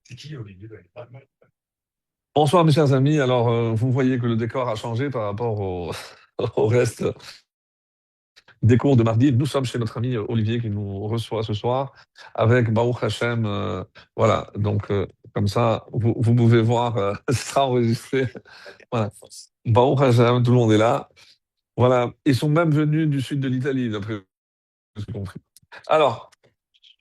C'est qui Olivier? Ouais, pas mal. Bonsoir mes chers amis, alors vous voyez que le décor a changé par rapport au, au reste des cours de mardi. Nous sommes chez notre ami Olivier qui nous reçoit ce soir avec Baruch Hashem. Voilà, donc comme ça vous pouvez voir, ce sera enregistré. Voilà, Baruch Hashem, tout le monde est là. Voilà, ils sont même venus du sud de l'Italie, d'après ce que j'ai compris. Alors,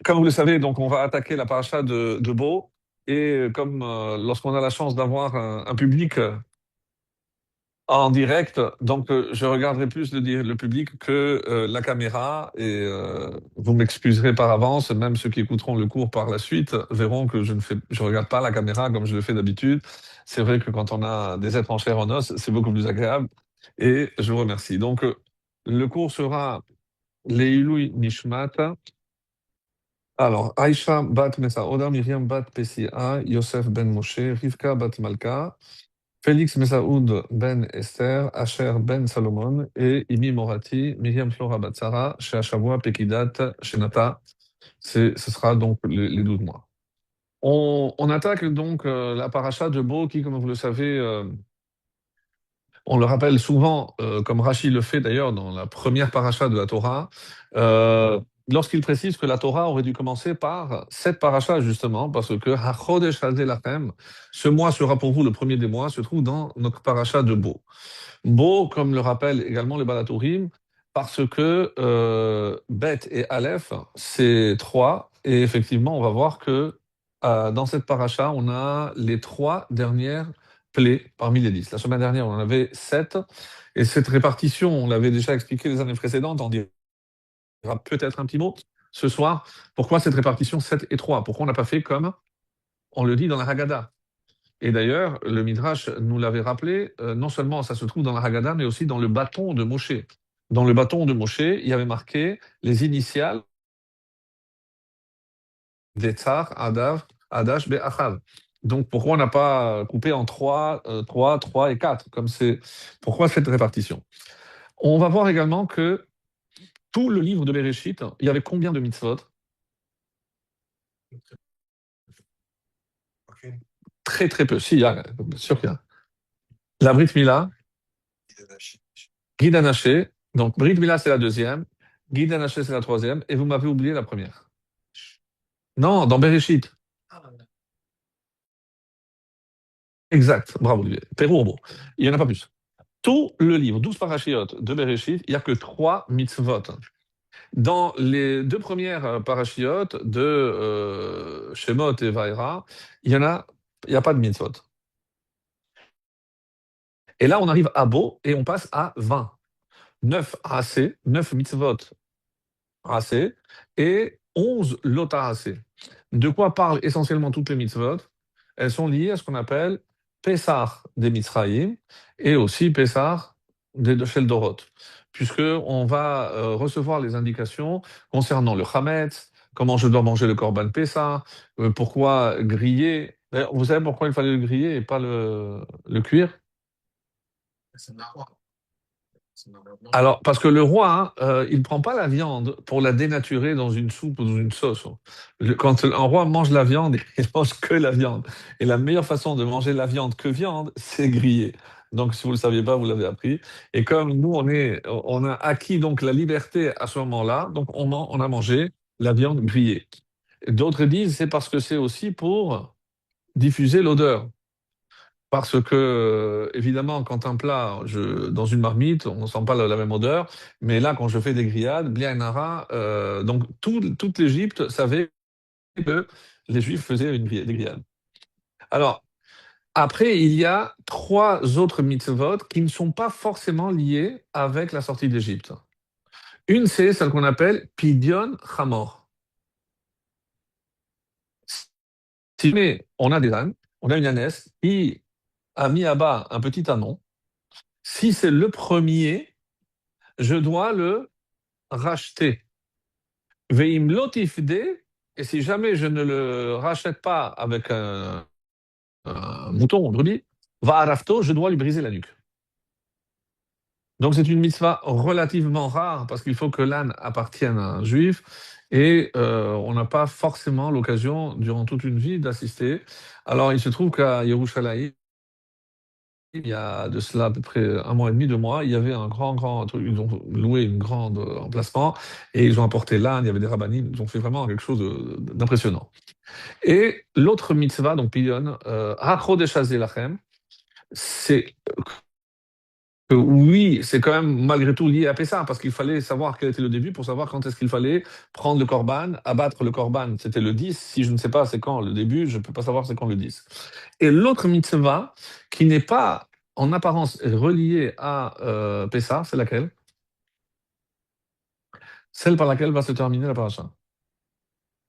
comme vous le savez, donc on va attaquer la paracha de Bo. Et comme lorsqu'on a la chance d'avoir un public en direct, donc je regarderai plus le public que la caméra et vous m'excuserez par avance, même ceux qui écouteront le cours par la suite verront que je regarde pas la caméra comme je le fais d'habitude. C'est vrai que quand on a des êtres en chair en os, c'est beaucoup plus agréable et je vous remercie. Donc le cours sera Leilui Nishmat. Alors, Aïcha bat Mesa Oda, Myriam bat Pesia, Yosef ben Moshe, Rivka bat Malka, Félix Messaoud ben Esther, Asher ben Salomon et Imi Morati, Myriam Flora Batsara, Sheashavua Pekidat, Shenata. Ce sera donc les 12 mois. On attaque donc la paracha de Bo qui, comme vous le savez, on le rappelle souvent, comme Rachid le fait d'ailleurs dans la première paracha de la Torah, lorsqu'il précise que la Torah aurait dû commencer par cette paracha justement, parce que HaChodesh Hazeh Lachem, ce mois sera pour vous le premier des mois, se trouve dans notre paracha de Bo. Bo, comme le rappelle également le Balatourim, parce que Bet et Aleph, c'est trois, et effectivement, on va voir que dans cette paracha, on a les trois dernières plaies parmi les 10. La semaine dernière, on en avait 7, et cette répartition, on l'avait déjà expliqué les années précédentes, on dira peut-être un petit mot ce soir. Pourquoi cette répartition 7 et 3? Pourquoi on n'a pas fait comme on le dit dans la Haggadah? Et d'ailleurs, le Midrash nous l'avait rappelé, non seulement ça se trouve dans la Haggadah, mais aussi dans le bâton de Moshe. Dans le bâton de Moshe, il y avait marqué les initiales d'Etzar, Adav, Adash, Be'achav. Donc pourquoi on n'a pas coupé en 3, 3, 3 et 4 comme c'est. Pourquoi cette répartition? On va voir également que tout le livre de Bereshit, il y avait combien de mitzvot? Ok. Très très peu. Si, il y a, bien sûr qu'il y a. La Brit Mila, Guy Danaché. Donc Brit Mila, c'est la deuxième. Guy Danaché, c'est la troisième. Et vous m'avez oublié la première. Non, dans Bereshit. Exact. Bravo, Olivier. Pérou, bon. Il n'y en a pas plus. Tout le livre, 12 parachiotes de Bereshit, il n'y a que 3 mitzvot. Dans les deux premières parachiotes de Shemot et Vaera, il n'y a pas de mitzvot. Et là, on arrive à Bo et on passe à 20. 9 AC, 9 mitzvot AC et 11 lota AC. De quoi parlent essentiellement toutes les mitzvot? Elles sont liées à ce qu'on appelle Pessah des Mitzrayim et aussi Pessah des Shel Dorot, puisqu'on va recevoir les indications concernant le Chametz, comment je dois manger le Korban Pessah, pourquoi griller. D'ailleurs, vous savez pourquoi il fallait le griller et pas le cuire? C'est marrant. C'est marrant. Alors, parce que le roi, hein, il ne prend pas la viande pour la dénaturer dans une soupe ou dans une sauce. Quand un roi mange la viande, il mange que la viande. Et la meilleure façon de manger la viande que viande, c'est griller. Donc, si vous ne le saviez pas, vous l'avez appris. Et comme nous, on a acquis donc la liberté à ce moment-là, donc on a mangé la viande grillée. D'autres disent c'est parce que c'est aussi pour diffuser l'odeur. Parce que, évidemment, quand un plat, dans une marmite, on ne sent pas la même odeur, mais là, quand je fais des grillades, bien nara, donc toute l'Égypte savait que les Juifs faisaient des grillades. Alors, après, il y a trois autres mitzvot qui ne sont pas forcément liés avec la sortie d'Égypte. Une, c'est celle qu'on appelle Pidyon Chamor. Si jamais on a des ânes, on a une ânesse qui a mis à bas un petit anon, si c'est le premier, je dois le racheter. Veim lotifde, et si jamais je ne le rachète pas avec un mouton ou une brebis, va arafto, je dois lui briser la nuque. Donc c'est une mitzvah relativement rare parce qu'il faut que l'âne appartienne à un juif et on n'a pas forcément l'occasion durant toute une vie d'assister. Alors il se trouve qu'à Yerushalayim, il y a de cela à peu près un mois et demi, 2 mois, il y avait un grand truc, ils ont loué une grande emplacement et ils ont apporté l'âne, il y avait des rabbinim, ils ont fait vraiment quelque chose d'impressionnant. Et l'autre mitzvah, donc Pidyon, HaChodesh Hazeh Lachem, c'est oui, c'est quand même malgré tout lié à Pessah, parce qu'il fallait savoir quel était le début pour savoir quand est-ce qu'il fallait prendre le korban, abattre le korban, c'était le 10. Si je ne sais pas c'est quand le début, je ne peux pas savoir c'est quand le 10. Et l'autre mitzvah, qui n'est pas en apparence reliée à Pessah, c'est laquelle? Celle par laquelle va se terminer la paracha.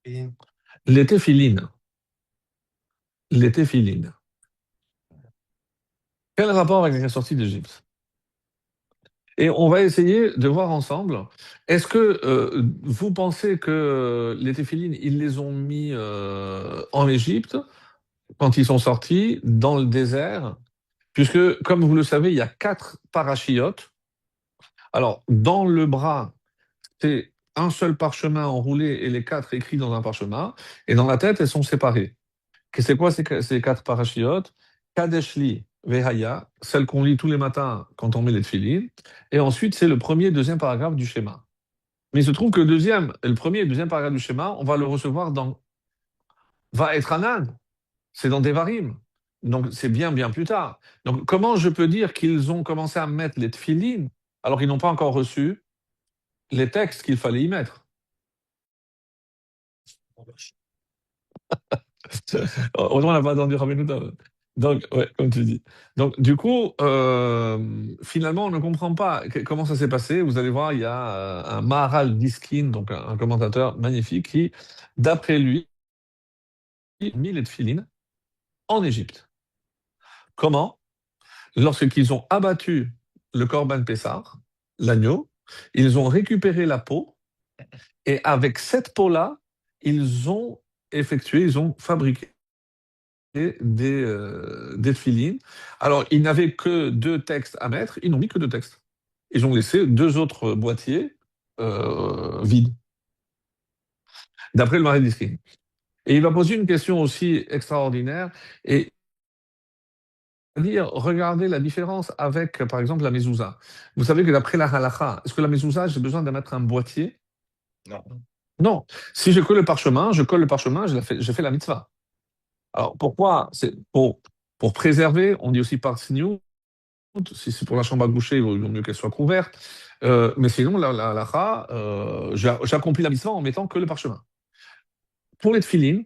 Et Les téphilines. Les téphilines. Quel rapport avec la sortie d'Égypte? Et on va essayer de voir ensemble, est-ce que vous pensez que les téphilines, ils les ont mis en Égypte quand ils sont sortis, dans le désert, puisque, comme vous le savez, il y a 4 parachiotes. Alors, dans le bras, c'est un seul parchemin enroulé et les 4 écrits dans un parchemin, et dans la tête, elles sont séparées. C'est quoi ces 4 parachiotes? Kadeshli Vehaya, celle qu'on lit tous les matins quand on met les tefilines, et ensuite, c'est le premier et deuxième paragraphe du schéma. Mais il se trouve que le premier et deuxième paragraphe du schéma, on va le recevoir dans Va être Anan, c'est dans Devarim. Donc c'est bien plus tard. Donc comment je peux dire qu'ils ont commencé à mettre les tefilines alors qu'ils n'ont pas encore reçu les textes qu'il fallait y mettre? Heureusement, on n'a pas attendu Rabbeinu Tam. Donc, ouais, comme tu dis. Donc, du coup, finalement, on ne comprend pas comment ça s'est passé. Vous allez voir, il y a un Maharal Diskin, donc un commentateur magnifique, qui, d'après lui, a mis les tefilines en Égypte. Comment? Lorsqu'ils ont abattu le Corban Pessar, l'agneau, ils ont récupéré la peau et avec cette peau-là, ils ont fabriqué des tefilines. Alors, ils n'avaient que 2 textes à mettre, ils n'ont mis que 2 textes. Ils ont laissé 2 autres boîtiers vides, d'après le Marais. Et il va poser une question aussi extraordinaire, et dire, regardez la différence avec, par exemple, la mezouza. Vous savez que d'après la halakha, est-ce que la mezouza, j'ai besoin de mettre un boîtier? non. Non. Si je colle le parchemin, je fais la mitzvah. Alors pourquoi? C'est pour préserver, on dit aussi par signaux, si c'est pour la chambre à coucher, il vaut mieux qu'elle soit couverte. Mais sinon, la halakha, j'accomplis la mitzvah en mettant que le parchemin. Pour les tefilines,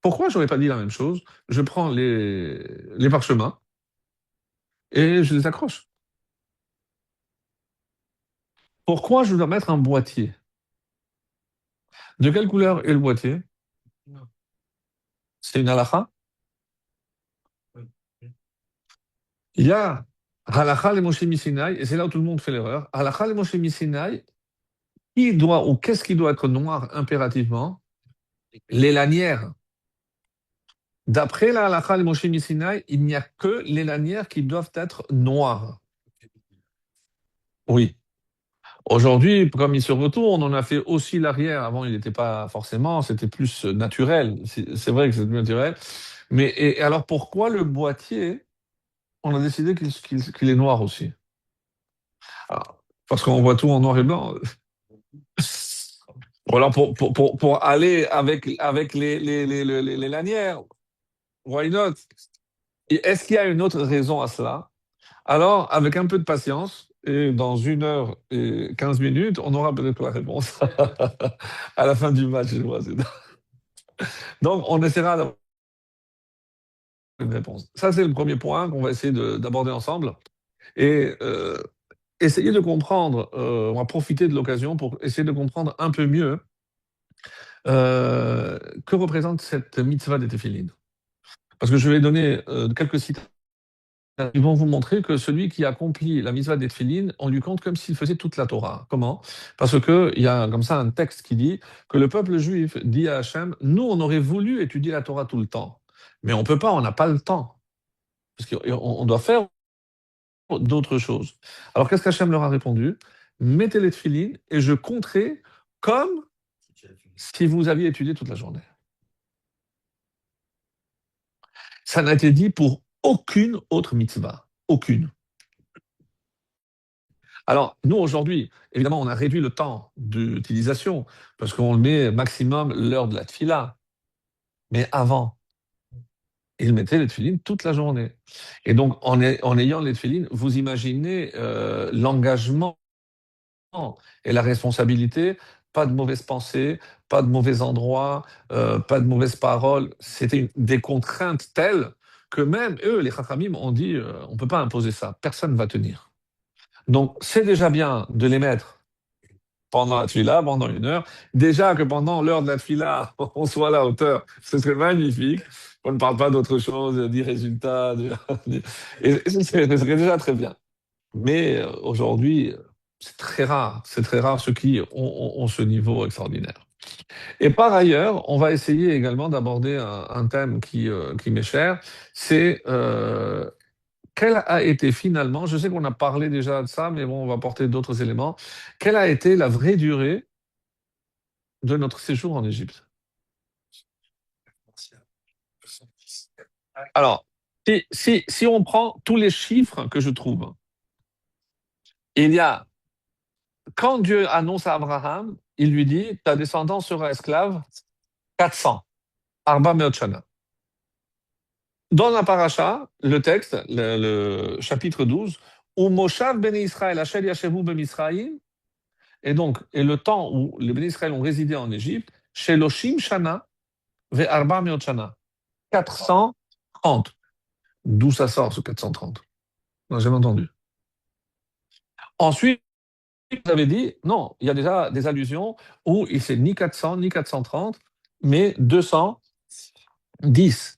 pourquoi j'aurais pas dit la même chose? Je prends les parchemins et je les accroche. Pourquoi je dois mettre un boîtier? De quelle couleur est le boîtier? Non. C'est une halakha? Oui. Il y a halakha le Moshe Misinaï, et c'est là où tout le monde fait l'erreur. Halakha le Moshe Misinaï, qu'est-ce qui doit être noir impérativement? Les lanières. D'après la halakha le Moshe Misinaï, il n'y a que les lanières qui doivent être noires. Oui. Aujourd'hui, comme il se retourne, on a fait aussi l'arrière. Avant, il n'était pas forcément, c'était plus naturel. C'est vrai que c'est plus naturel. Mais et alors pourquoi le boîtier, on a décidé qu'il est noir aussi? Alors, parce qu'on voit tout en noir et blanc. Ou alors pour aller avec les lanières, why not? Et est-ce qu'il y a une autre raison à cela? Alors, avec un peu de patience, et dans 1 h et 15 minutes, on aura peut-être la réponse à la fin du match. Je vois. Donc, on essaiera d'avoir une réponse. Ça, c'est le premier point qu'on va essayer d'aborder ensemble. Et essayer de comprendre, on va profiter de l'occasion pour essayer de comprendre un peu mieux que représente cette mitzvah des téphilines. Parce que je vais donner quelques citations. Ils vont vous montrer que celui qui accomplit la mitzvah des téphilines, on lui compte comme s'il faisait toute la Torah. Comment? Parce qu'il y a comme ça un texte qui dit que le peuple juif dit à Hachem, nous, on aurait voulu étudier la Torah tout le temps, mais on ne peut pas, on n'a pas le temps. Parce qu'on doit faire d'autres choses. Alors qu'est-ce qu'Hachem leur a répondu? Mettez les tefilines et je compterai comme si vous aviez étudié toute la journée. Ça n'a été dit pour aucune autre mitzvah. Aucune. Alors, nous, aujourd'hui, évidemment, on a réduit le temps d'utilisation parce qu'on met maximum l'heure de la tfila. Mais avant, ils mettaient les tefilines toute la journée. Et donc, en ayant les tefilines, vous imaginez l'engagement et la responsabilité, pas de mauvaises pensées, pas de mauvais endroits, pas de mauvaises paroles. C'était des contraintes telles que même eux, les Chachamim, ont dit on ne peut pas imposer ça, personne ne va tenir. Donc c'est déjà bien de les mettre pendant la tfila, pendant 1 heure. Déjà que pendant l'heure de la tfila, on soit à la hauteur, ce serait magnifique. On ne parle pas d'autre chose, des résultats. Et ce serait déjà très bien. Mais aujourd'hui, c'est très rare ceux qui ont ce niveau extraordinaire. Et par ailleurs, on va essayer également d'aborder un thème qui m'est cher, c'est quelle a été finalement, je sais qu'on a parlé déjà de ça, mais bon, on va apporter d'autres éléments, quelle a été la vraie durée de notre séjour en Égypte? Alors, si on prend tous les chiffres que je trouve, il y a quand Dieu annonce à Abraham, il lui dit, ta descendance sera esclave 400, Arba Meotchana. Dans la paracha, le texte, le chapitre 12, où Moshav ben Israël, Hachel Yashevu ben Israël, et le temps où les ben Israël ont résidé en Égypte, Sheloshim Shana ve Arba Meotchana, 430. D'où ça sort ce 430? On n'a jamais entendu. Ensuite, vous avez dit, non, il y a déjà des allusions où il c'est ni 400 ni 430, mais 210.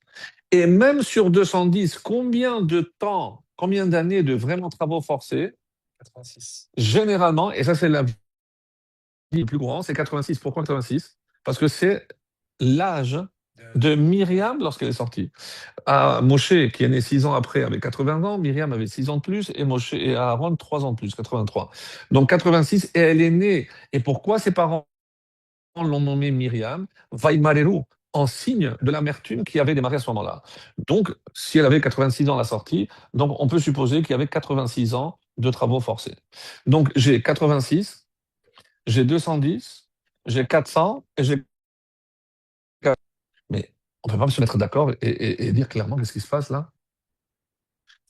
Et même sur 210, combien de temps, combien d'années de vraiment travaux forcés? 86. Généralement, et ça c'est la vie plus grande, c'est 86. Pourquoi 86? Parce que c'est l'âge de Myriam lorsqu'elle est sortie. Moshe, qui est né 6 ans après, avait 80 ans, Myriam avait 6 ans de plus, et Moshe et Aaron 3 ans de plus, 83. Donc 86, et elle est née. Et pourquoi ses parents l'ont nommée Myriam? Vaimareru, en signe de l'amertume qu'il y avait démarré à ce moment-là. Donc, si elle avait 86 ans à la sortie, donc on peut supposer qu'il y avait 86 ans de travaux forcés. Donc, j'ai 86, j'ai 210, j'ai 400 et j'ai 4. Mais on ne peut pas se mettre d'accord et dire clairement qu'est-ce qui se passe là.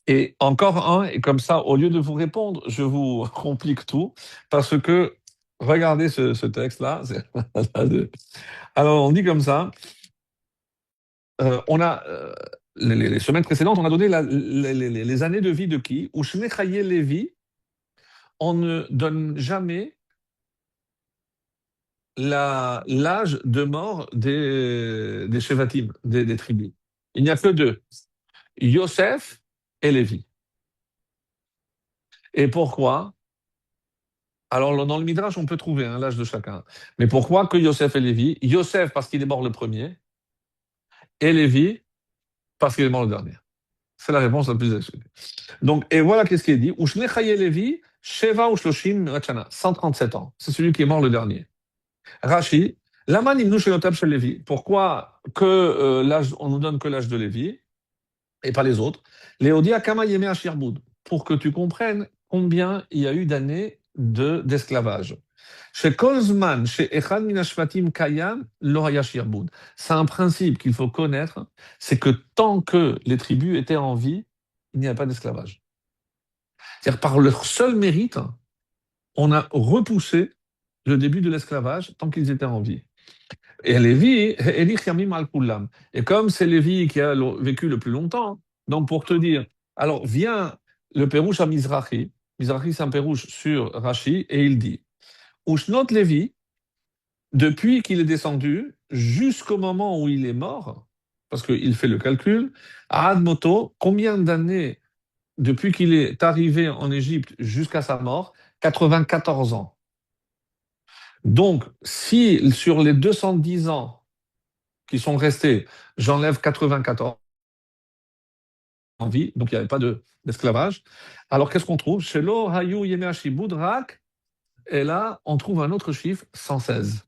Et encore un, et comme ça, au lieu de vous répondre, je vous complique tout, parce que regardez ce texte-là. Alors, on dit comme ça, on a, les semaines précédentes, on a donné les années de vie de qui? Ou Shnechaye Lévi, on ne donne jamais l'âge de mort des Shevatim, des tribus. Il n'y a que deux, Yosef et Lévi. Et pourquoi? Alors, dans le Midrash, on peut trouver l'âge de chacun. Mais pourquoi que Yosef et Lévi? Yosef, parce qu'il est mort le premier, et Lévi, parce qu'il est mort le dernier. C'est la réponse la plus exacte. Donc, et voilà qu'est-ce qui est dit. Ushnechaye Levi, Sheva Ushloshim Rachana, 137 ans. C'est celui qui est mort le dernier. Rashi, Lama Nimnu Shelotab Shel Levi. Pourquoi que l'âge, on nous donne que l'âge de Lévi et pas les autres? Léodia Kama Yeme Ashirboud. Pour que tu comprennes combien il y a eu d'années d'esclavage. Chez Kolzman, chez Echad Minashvatim Kayam, Loraya Shirboud. C'est un principe qu'il faut connaître, c'est que tant que les tribus étaient en vie, il n'y a pas d'esclavage. C'est-à-dire par leur seul mérite, on a repoussé le début de l'esclavage tant qu'ils étaient en vie. Et Lévi, Elich Yamim al-Kullam. Et comme c'est Lévi qui a vécu le plus longtemps, donc pour te dire, alors vient le Pérouche à Mizrahi. Mizrahi, c'est un Pérouche sur Rashi, et il dit Ushnot Lévi, depuis qu'il est descendu jusqu'au moment où il est mort, parce qu'il fait le calcul, à Admoto, combien d'années depuis qu'il est arrivé en Égypte jusqu'à sa mort? 94 ans. Donc, si sur les 210 ans qui sont restés, j'enlève 94, en vie, donc il n'y avait pas d'esclavage. Alors qu'est-ce qu'on trouve? Chez Lo Hayu Yemeashi Boudrak, et là, on trouve un autre chiffre, 116.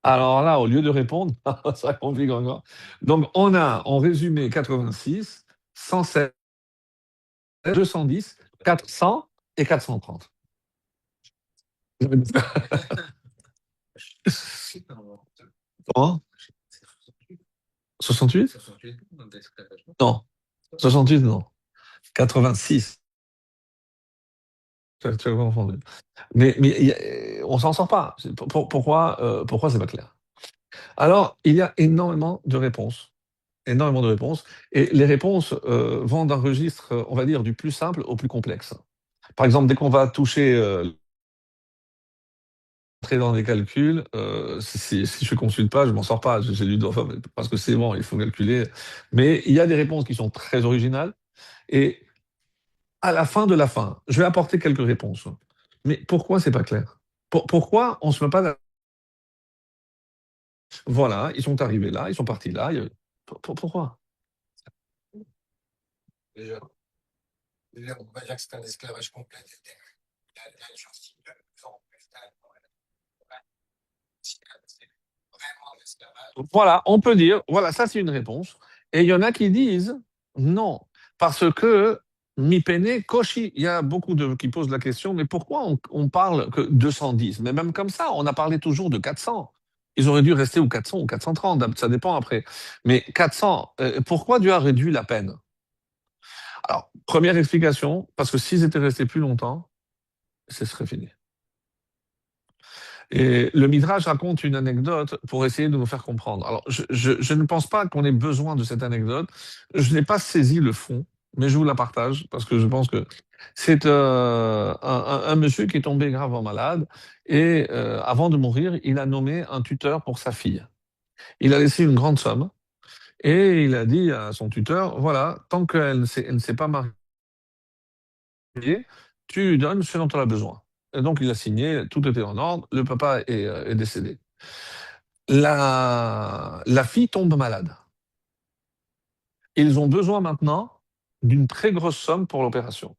Alors là, au lieu de répondre, ça complique encore. Donc on a en résumé 86, 116, 210, 400 et 430. Comment? 68? 68, d'esclavage. Non. 68, non. 86. Tu as confondu. Mais on s'en sort pas. Pourquoi c'est pas clair? Alors, il y a énormément de réponses. Énormément de réponses. Et les réponses vont d'un registre, on va dire, du plus simple au plus complexe. Par exemple, dès qu'on va toucher, entrer dans les calculs, si je ne consulte pas, je m'en sors pas. J'ai lu enfin, parce que c'est bon, il faut calculer. Mais il y a des réponses qui sont très originales. Et à la fin de la fin, je vais apporter quelques réponses. Mais pourquoi c'est pas clair? Pourquoi on se met pas... Voilà, ils sont arrivés là, ils sont partis là. Pourquoi? Déjà, déjà, on va dire que c'est un esclavage complet. Il y a une chose qui me semble c'est vraiment un esclavage. Voilà, on peut dire, voilà, ça c'est une réponse. Et il y en a qui disent non, parce que mi pene koshi. Il y a beaucoup qui posent la question, mais pourquoi on parle que 210? Mais même comme ça, on a parlé toujours de 400. Ils auraient dû rester aux 400 ou 430, ça dépend après. Mais 400, pourquoi Dieu a réduit la peine? Alors, première explication, parce que s'ils étaient restés plus longtemps, ce serait fini. Et le Midrash raconte une anecdote pour essayer de nous faire comprendre. Alors, je ne pense pas qu'on ait besoin de cette anecdote. Je n'ai pas saisi le fond, mais je vous la partage parce que je pense que c'est un monsieur qui est tombé gravement malade et avant de mourir, il a nommé un tuteur pour sa fille. Il a laissé une grande somme et il a dit à son tuteur, voilà, tant qu'elle ne s'est pas mariée, tu lui donnes ce dont elle a besoin. Et donc il a signé, tout était en ordre, le papa est décédé. La fille tombe malade. Ils ont besoin maintenant d'une très grosse somme pour l'opération.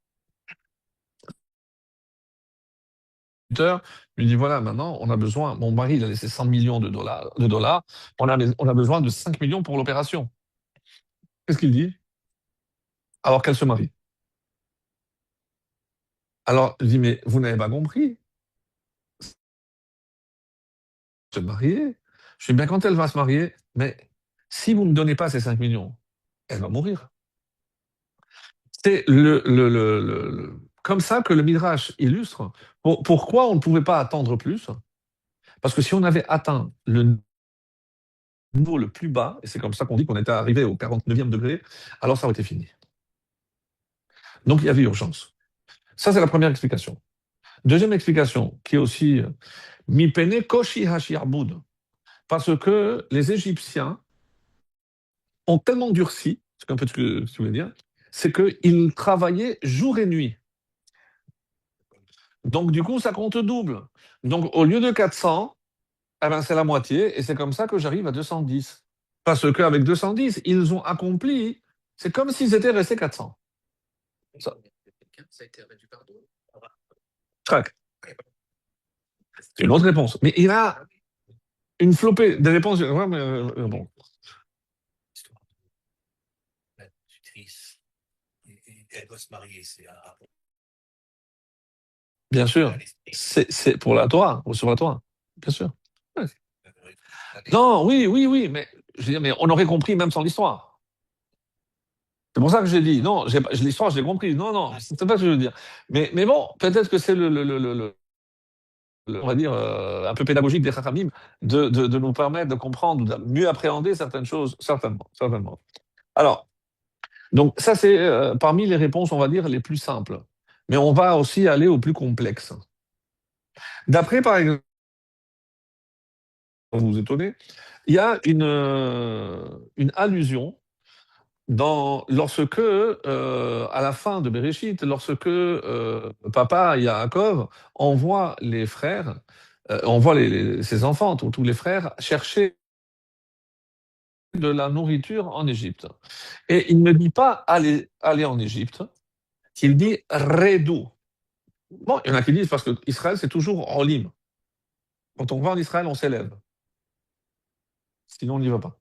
Le tuteur lui dit, voilà, maintenant, on a besoin, mon mari, il a laissé 100 millions de dollars, on a besoin de 5 millions pour l'opération. Qu'est-ce qu'il dit? Alors qu'elle se marie. Alors, je dis, mais vous n'avez pas compris, se marier. Je dis, bien quand elle va se marier, mais si vous ne me donnez pas ces 5 millions, elle va mourir. C'est comme ça que le Midrash illustre pourquoi on ne pouvait pas attendre plus. Parce que si on avait atteint le niveau le plus bas, et c'est comme ça qu'on dit qu'on était arrivé au 49e degré, alors ça aurait été fini. Donc il y avait urgence. Ça, c'est la première explication. Deuxième explication, qui est aussi mi pene koshi hashiarbud, parce que les Égyptiens ont tellement durci, c'est un peu ce que tu voulais dire, c'est qu'ils travaillaient jour et nuit. Donc du coup, ça compte double. Donc au lieu de 400, eh ben, c'est la moitié, et c'est comme ça que j'arrive à 210. Parce qu'avec 210, ils ont accompli, c'est comme s'ils étaient restés 400. Ça, Ça a été réduit par deux. trac. C'est une autre réponse. Mais il a une flopée de réponses. Ouais, mais, bon, L'histoire de la tutrice. Elle doit se marier. C'est un rapport bien à sûr. l'esprit. C'est pour la Torah, ou sur la Torah. Bien sûr. Ouais. Non, oui, oui, oui, mais, je veux dire, mais on aurait compris même sans l'histoire. C'est pour ça que j'ai dit, non, l'histoire, je l'ai compris. Non, non, c'est pas ce que je veux dire. Mais bon, peut-être que c'est on va dire, un peu pédagogique des Chachamim, de nous permettre de comprendre, de mieux appréhender certaines choses, certainement, certainement. Alors, donc ça c'est parmi les réponses, on va dire, les plus simples. Mais on va aussi aller aux plus complexes. D'après, par exemple, vous vous étonnez, il y a une allusion lorsque, à la fin de Bereshit, lorsque papa Yaakov envoie les frères, envoie ses enfants, tous les frères, chercher de la nourriture en Égypte. Et il ne dit pas aller en Égypte, il dit redou. Bon, il y en a qui disent parce que Israël, c'est toujours en lime. Quand on va en Israël, on s'élève. Sinon, on n'y va pas.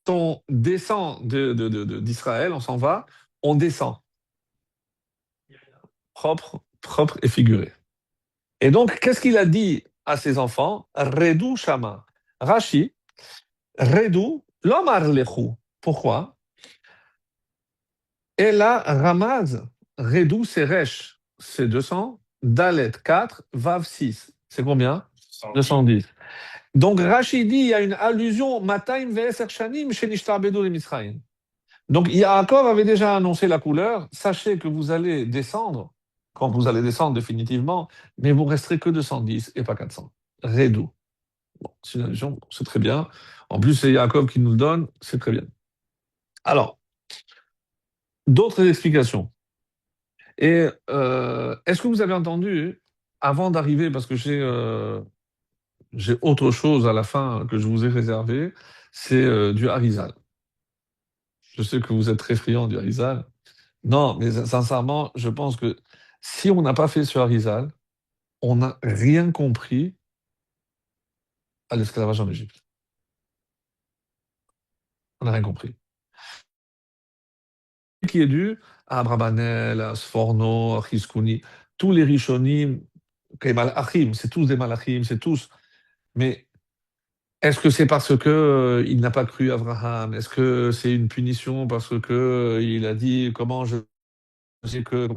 Quand on descend d'Israël, on s'en va, on descend. Propre, propre et figuré. Et donc, qu'est-ce qu'il a dit à ses enfants? Redou Shama. Rashi, Redou, l'omar lechu. Pourquoi? Et là, Ramaz, Redou, c'est Resh, c'est 200. Dalet, 4. Vav, 6. C'est combien? 210. Donc, Rashi dit, il y a une allusion, Mataim ve'eser shanim chez Nishtarbedu le Misraïm. Donc, Yaakov avait déjà annoncé la couleur. Sachez que vous allez descendre, quand vous allez descendre définitivement, mais vous resterez que 210 et pas 400. Redou. Bon, c'est une allusion, c'est très bien. En plus, c'est Yaakov qui nous le donne, c'est très bien. Alors, d'autres explications. Et est-ce que vous avez entendu, avant d'arriver, parce que j'ai autre chose à la fin que je vous ai réservé, c'est du Harizal. Je sais que vous êtes très friand du Harizal. Non, mais sincèrement, je pense que si on n'a pas fait ce Harizal, on n'a rien compris à l'esclavage en Égypte. On n'a rien compris. Qui est dû à Abrabanel, à Sforno, à Chizkouni, tous les Rishonim, les Malachim, c'est tous des Malachim, c'est tous. Mais est-ce que c'est parce que il n'a pas cru Abraham? Est-ce que c'est une punition parce que il a dit comment je sais que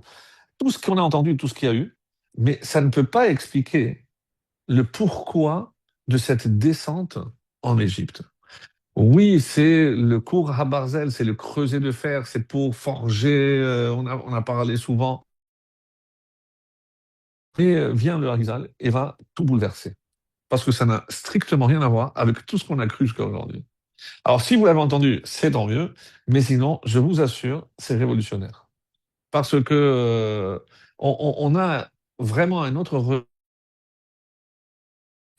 tout ce qu'on a entendu, tout ce qu'il y a eu, mais ça ne peut pas expliquer le pourquoi de cette descente en Égypte. Oui, c'est le cours Habarzel, c'est le creuset de fer, c'est pour forger, on a parlé souvent. Mais vient le Harizal et va tout bouleverser. Parce que ça n'a strictement rien à voir avec tout ce qu'on a cru jusqu'à aujourd'hui. Alors, si vous l'avez entendu, c'est tant mieux, mais sinon, je vous assure, c'est révolutionnaire. Parce que on a vraiment un autre.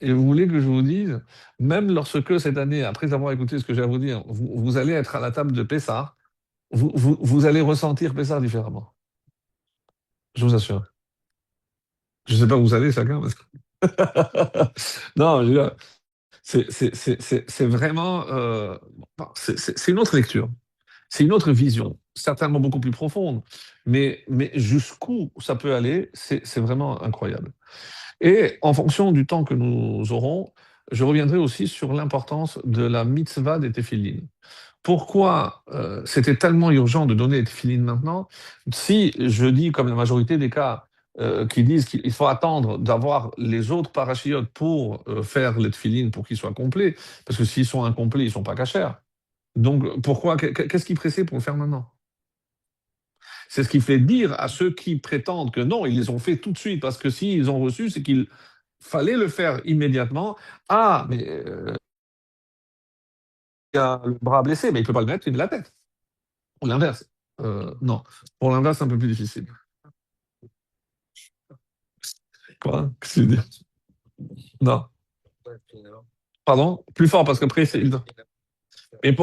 Et vous voulez que je vous dise, même lorsque cette année, après avoir écouté ce que j'ai à vous dire, vous allez être à la table de Pessah, vous allez ressentir Pessah différemment. Je vous assure. Je ne sais pas où vous allez chacun. Non, je veux dire, c'est vraiment. C'est une autre lecture. C'est une autre vision, certainement beaucoup plus profonde. Mais jusqu'où ça peut aller, c'est vraiment incroyable. Et en fonction du temps que nous aurons, je reviendrai aussi sur l'importance de la mitzvah des téphilines. Pourquoi c'était tellement urgent de donner les téphilines maintenant? Si je dis, comme la majorité des cas, qui disent qu'il faut attendre d'avoir les autres parachiotes pour faire les téphilines pour qu'ils soient complets, parce que s'ils sont incomplets, ils ne sont pas cachers. Donc pourquoi, qu'est-ce qui pressait pour le faire maintenant? C'est ce qui fait dire à ceux qui prétendent que non, ils les ont fait tout de suite, parce que s'ils ont reçu, c'est qu'il fallait le faire immédiatement. Ah, mais il a le bras blessé, mais il ne peut pas le mettre, il met la tête. Ou l'inverse. Non, pour l'inverse, c'est un peu plus difficile. Quoi? Qu'est-ce que tu veux dire? Non. Pardon? Plus fort, parce qu'après, c'est. Mais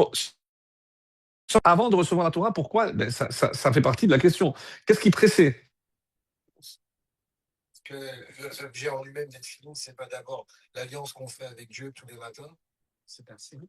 avant de recevoir la Torah, pourquoi? Ben, ça fait partie de la question. Qu'est-ce qui pressait? Que l'objet en lui-même d'être fini, c'est pas d'abord l'alliance qu'on fait avec Dieu tous les matins. C'est un signe.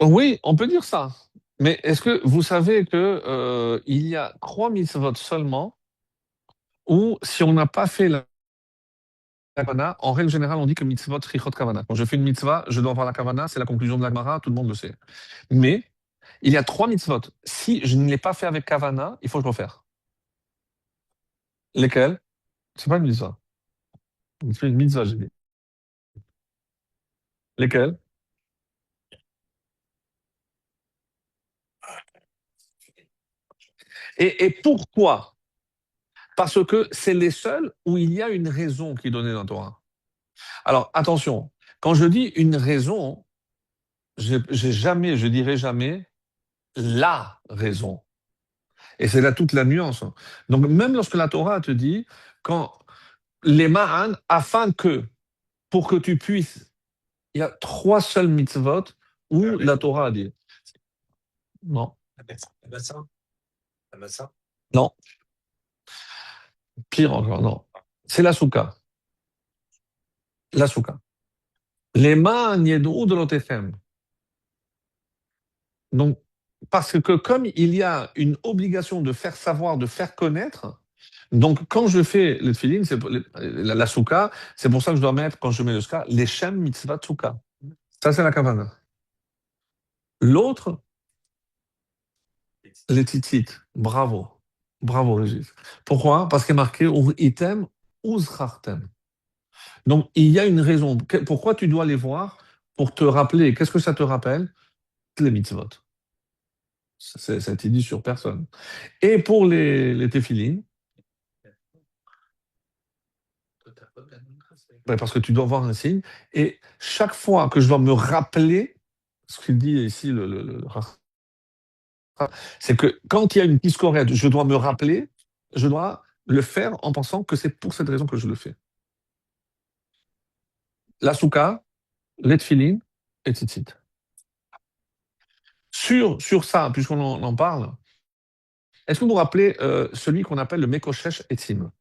Oui, on peut dire ça. Mais est-ce que vous savez que il y a 3 mitzvot seulement où si on n'a pas fait la kavana, en règle générale, on dit que mitzvot richot kavana. Quand je fais une mitzvah, je dois avoir la kavana, c'est la conclusion de la Gemara, tout le monde le sait. Mais il y a 3 mitzvot. Si je ne l'ai pas fait avec kavana, il faut que je le refaire. Lesquels? C'est pas une mitzvah. C'est une mitzvah, j'ai dit. Lesquels? Et pourquoi? Parce que c'est les seuls où il y a une raison qui est donnée dans la Torah. Alors, attention, quand je dis une raison, j'ai jamais, je dirais jamais la raison. Et c'est là toute la nuance. Donc, même lorsque la Torah te dit, quand les ma'an, afin que, pour que tu puisses, il y a 3 seuls mitzvot où la Torah a dit. Non, Un bassin. Un bassin. non, pire encore, non. C'est la souka. La souka. Les ma'an yedou de l'otechem. Donc, parce que comme il y a une obligation de faire savoir, de faire connaître, donc quand je fais le tefillin, la souka, c'est pour ça que je dois mettre, quand je mets le ska, les shem mitzvah souka. Ça, c'est la kavana. L'autre, les titites. Bravo. Bravo, Régis. Pourquoi? Parce qu'il est marqué item uzrachtem. Donc, il y a une raison. Pourquoi tu dois les voir? Pour te rappeler. Qu'est-ce que ça te rappelle? Les mitzvot. Ça t'est dit sur personne. Et pour les téphilines, parce que tu dois voir un signe. Et chaque fois que je dois me rappeler, ce qu'il dit ici, c'est que quand il y a une discorde, je dois me rappeler, je dois le faire en pensant que c'est pour cette raison que je le fais. La souka, les tefilines et tzitzit. Sur ça, puisqu'on en parle, est-ce que vous vous rappelez celui qu'on appelle le Mekoshesh Etzim?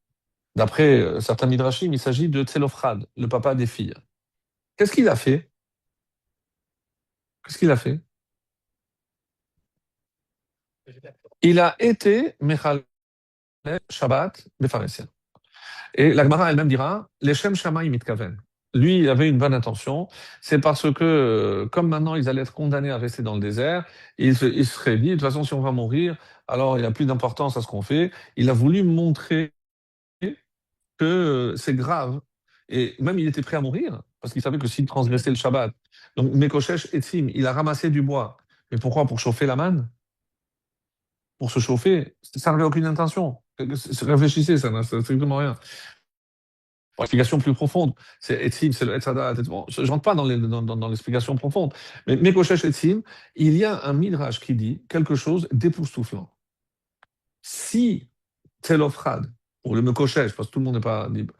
D'après certains midrashim, il s'agit de Tselophrad, le papa des filles. Qu'est-ce qu'il a fait? Qu'est-ce qu'il a fait? Il a été Mechal Shabbat Befaresia. Et la Gemara elle-même dira, Leshem Shamayim Mitkaven. Lui, il avait une bonne intention. C'est parce que, comme maintenant ils allaient être condamnés à rester dans le désert, il se serait dit, de toute façon, si on va mourir, alors il n'y a plus d'importance à ce qu'on fait. Il a voulu montrer que c'est grave. Et même il était prêt à mourir, parce qu'il savait que s'il transgressait le Shabbat. Donc, Mekoshesh Etzim, il a ramassé du bois. Mais pourquoi? Pour chauffer la manne? Pour se chauffer? Ça n'avait aucune intention. Réfléchissez, ça n'a strictement rien. Pour explication plus profonde, c'est Etzim, c'est le Etzadat. Bon, je ne rentre pas dans l'explication profonde. Mais Mekoshesh Etzim, il y a un midrash qui dit quelque chose d'époustouflant. Si Tzelofrad, ou le Mekoshesh, parce que tout le monde n'est pas libre,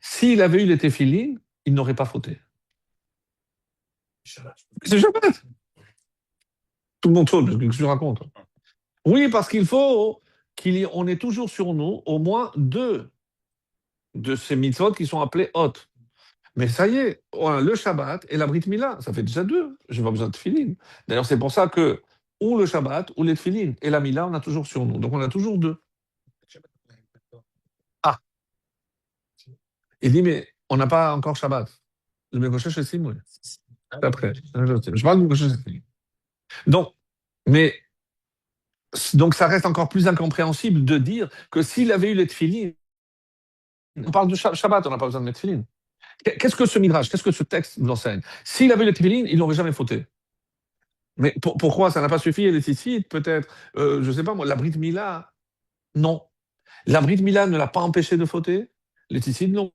s'il avait eu les téphilines, il n'aurait pas fauté. C'est Shabbat. Tout le monde saute, parce que je raconte. Oui, parce qu'il faut qu'on ait toujours sur nous au moins 2 de ces mitzvot qui sont appelés hot. Mais ça y est, le Shabbat et la Brit Mila, ça fait déjà 2. Je n'ai pas besoin de tefilin. D'ailleurs, c'est pour ça que ou le Shabbat ou les tefilin et la Mila, on a toujours sur nous. Donc on a toujours 2. Ah, il dit, mais on n'a pas encore Shabbat. Le Mekoshesh Etzim, oui. Après. Je parle du Mekoshesh Etzim. Donc, mais, donc ça reste encore plus incompréhensible de dire que s'il avait eu les tefilin, on parle de Shabbat, on n'a pas besoin de mettre tefilin. Qu'est-ce que ce midrash, qu'est-ce que ce texte nous enseigne? S'il avait eu les tefilin, il n'aurait jamais fauté. Mais pourquoi ça n'a pas suffi? Et les tzitzit, peut-être, je ne sais pas moi, la Brit Mila, non. La Brit Mila ne l'a pas empêché de fauter. Les tzitzit n'ont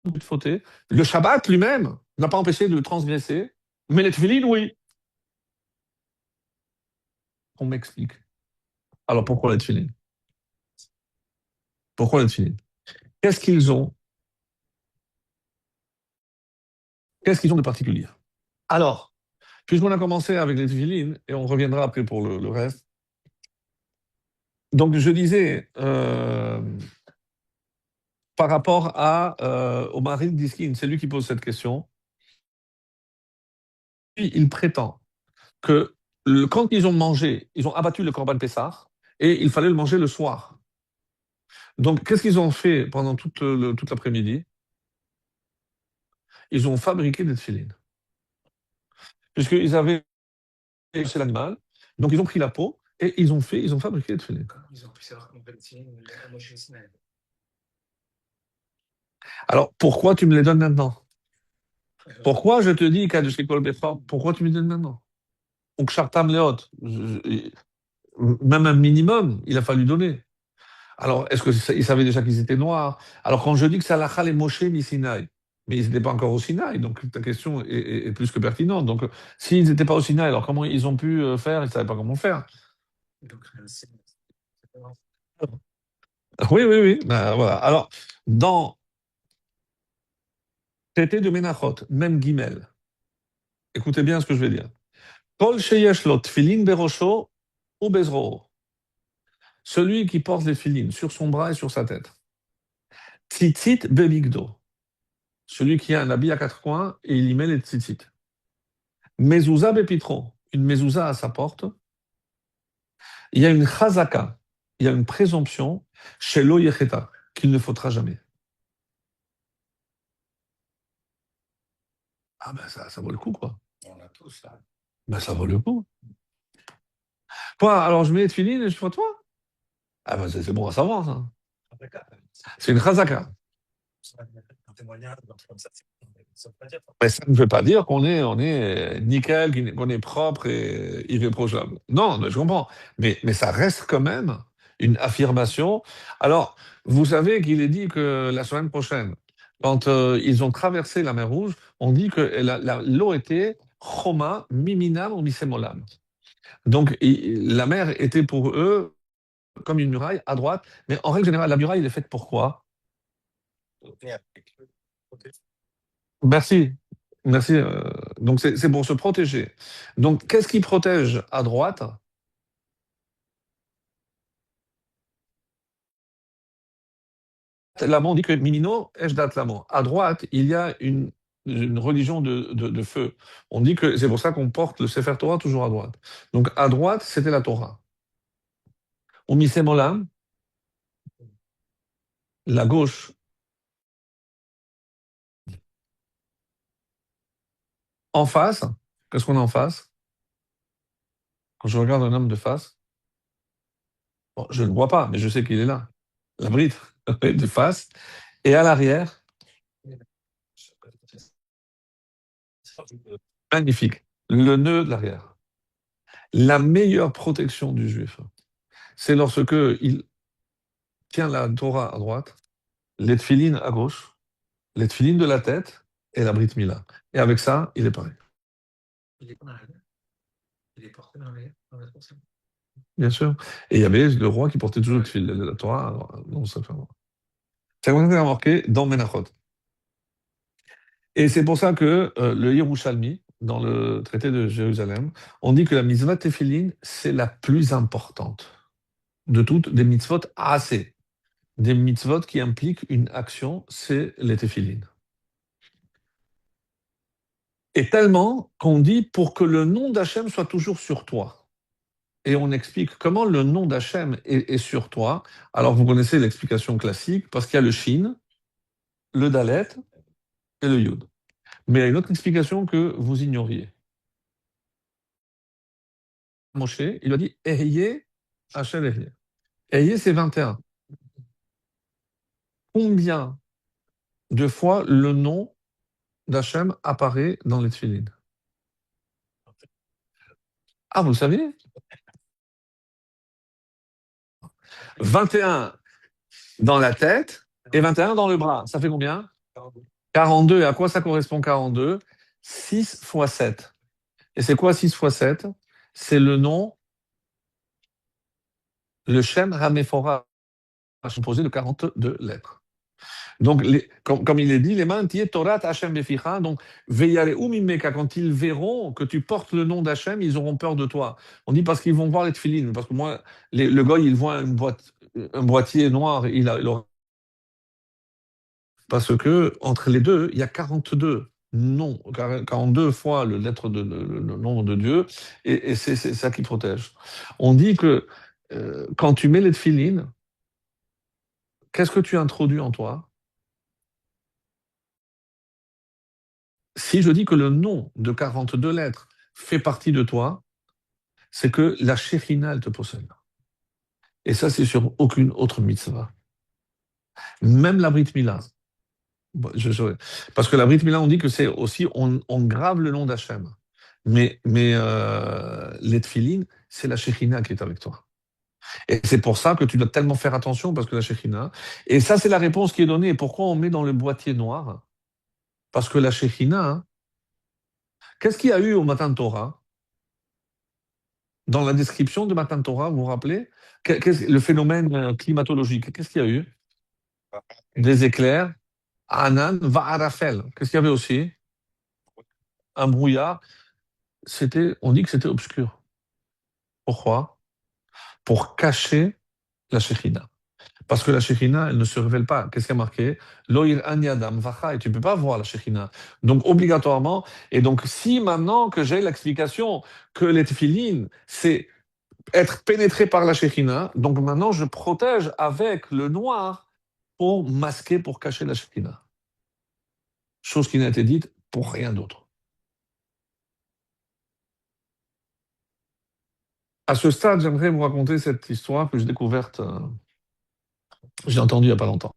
pas de fauter. Le Shabbat lui-même n'a pas empêché de le transgresser. Mais les tefillin, oui. On m'explique. Alors pourquoi les tefillin? Pourquoi les tefillin? Qu'est-ce qu'ils ont? Qu'est-ce qu'ils ont de particulier? Alors, puisqu'on a commencé avec les tefillin, et on reviendra après pour le reste. Donc je disais, par rapport au mari de Diskin, c'est lui qui pose cette question. Il prétend que quand ils ont mangé, ils ont abattu le Corban Pessah et il fallait le manger le soir. Donc, qu'est-ce qu'ils ont fait pendant toute l'après-midi? Ils ont fabriqué des tefilines. Puisqu'ils avaient chez l'animal, donc ils ont pris la peau et ils ont fabriqué des tefilines. Ils ont pu savoir qu'on fait le signe, moi je suis Alors, pourquoi tu me les donnes maintenant? Pourquoi je te dis qu'à pourquoi tu me les donnes maintenant? Donc, Chartam Leot, même un minimum, il a fallu donner. Alors, est-ce qu'ils savaient déjà qu'ils étaient noirs? Alors, quand je dis que c'est Alachal et Moshe Misinaï, mais ils n'étaient pas encore au Sinaï, donc ta question est plus que pertinente. Donc, s'ils n'étaient pas au Sinaï, alors comment ils ont pu faire? Ils ne savaient pas comment faire. Donc, Oui, oui, oui. Ben, voilà. Alors, dans traité de Ménachot, même Guimel, écoutez bien ce que je vais dire. Kol sheyesh lo tfilin berosho ou bezro. Celui qui porte les filines sur son bras et sur sa tête. Tzitzit bebigdo. Celui qui a un habit à quatre coins et il y met les tzitzit. Mezouza bepitro. Une mezouza à sa porte. Il y a une chazaka. Il y a une présomption chez lo yecheta, qu'il ne faudra jamais. Ah ben ça vaut le coup, quoi. on a tous ça. Ben ça vaut le coup. Quoi, alors je mets les filines et je fais toi? Ah ben c'est bon à savoir, ça. C'est une chazaka. Un témoignage, comme ça veut pas dire. Mais ça ne veut pas dire qu'on est nickel, qu'on est propre et irréprochable. Non, mais je comprends. Mais ça reste quand même une affirmation. Alors, vous savez qu'il est dit que la semaine prochaine, quand ils ont traversé la mer Rouge, on dit que l'eau était choma, miminam ou misemolam. Donc, la mer était pour eux comme une muraille à droite. Mais en règle générale, la muraille, elle est faite pour quoi? Merci. Merci. Donc, c'est pour se protéger. Donc, qu'est-ce qui protège à droite? L'amont dit que Mimino, Eshdat l'amont. À droite, il y a une religion de feu. On dit que c'est pour ça qu'on porte le Sefer Torah toujours à droite. Donc, à droite, c'était la Torah. On misait Molam, la gauche. En face, qu'est-ce qu'on a en face? Quand je regarde un homme de face, bon, je ne le vois pas, mais je sais qu'il est là. La bride de face. Et à l'arrière, magnifique. Le nœud de l'arrière. La meilleure protection du juif, c'est lorsque il tient la Torah à droite, les tefilines à gauche, les tefilines de la tête et la Brit Mila. Et avec ça, il est pareil. Il est pas dans l'arrière. Il est porté dans l'arrière, dans la portion. Bien sûr. Et il y avait le roi qui portait toujours le tefilin de la Torah dans sa femme. C'est comme ça que c'est marqué dans Menachot. Et c'est pour ça que le Yerushalmi, dans le traité de Jérusalem, on dit que la mitzvah tefilin, c'est la plus importante de toutes des mitzvot assez. Des mitzvot qui impliquent une action, c'est les tefilin. Et tellement qu'on dit pour que le nom d'Hachem soit toujours sur toi. Et on explique comment le nom d'Hachem est sur toi. Alors vous connaissez l'explication classique, parce qu'il y a le Shin, le Dalet et le Yud. Mais il y a une autre explication que vous ignoriez. Moshe, il a dit Ehye Hachem Ehye. Ehye, c'est 21. Combien de fois le nom d'Hachem apparaît dans les Tfilin? Ah, vous le saviez? 21 dans la tête et 21 dans le bras. Ça fait combien? 42. Et à quoi ça correspond 42? 6 fois 7. Et c'est quoi 6 fois 7? C'est le nom, le Shem Hamephora, composé de 42 lettres. Donc, comme il est dit, les mains tiennent Torah Hashem Beficha. Donc, Veyare Umimeka, quand ils verront que tu portes le nom d'Hachem, ils auront peur de toi. On dit parce qu'ils vont voir les tefilines. Parce que moi, le goy, il voit un boîtier noir, il aura. Parce que entre les deux, il y a 42 noms, 42 fois le nom de Dieu, et c'est ça qui protège. On dit que quand tu mets les tefilines, qu'est-ce que tu introduis en toi? Si je dis que le nom de 42 lettres fait partie de toi, c'est que la Shekhinah, elle te possède. Et ça, c'est sur aucune autre mitzvah. Même la Brit Mila. Bon, parce que la Brit Mila, on dit que c'est aussi, on grave le nom d'Hachem. Mais les tefilines, c'est la Shekhinah qui est avec toi. Et c'est pour ça que tu dois tellement faire attention, parce que la Shekhinah. Et ça, c'est la réponse qui est donnée. Et pourquoi on met dans le boîtier noir? Parce que la Shekhina, hein, qu'est-ce qu'il y a eu au Matan Torah? Dans la description de Matan Torah, vous vous rappelez? Le phénomène climatologique, qu'est-ce qu'il y a eu? Des éclairs, Anan, Va'arafel. Qu'est-ce qu'il y avait aussi? Un brouillard. On dit que c'était obscur. Pourquoi? Pour cacher la Shekhina. Parce que la Shekhina, elle ne se révèle pas. Qu'est-ce qu'il y a marqué? Loïr an yadam vacha, et tu ne peux pas voir la Shekhina. Donc, obligatoirement, et donc, si maintenant que j'ai l'explication que les tefilines, c'est être pénétré par la Shekhina, donc maintenant je protège avec le noir pour masquer, pour cacher la Shekhina. Chose qui n'a été dite pour rien d'autre. À ce stade, j'aimerais vous raconter cette histoire que j'ai découverte, j'ai entendue il n'y a pas longtemps.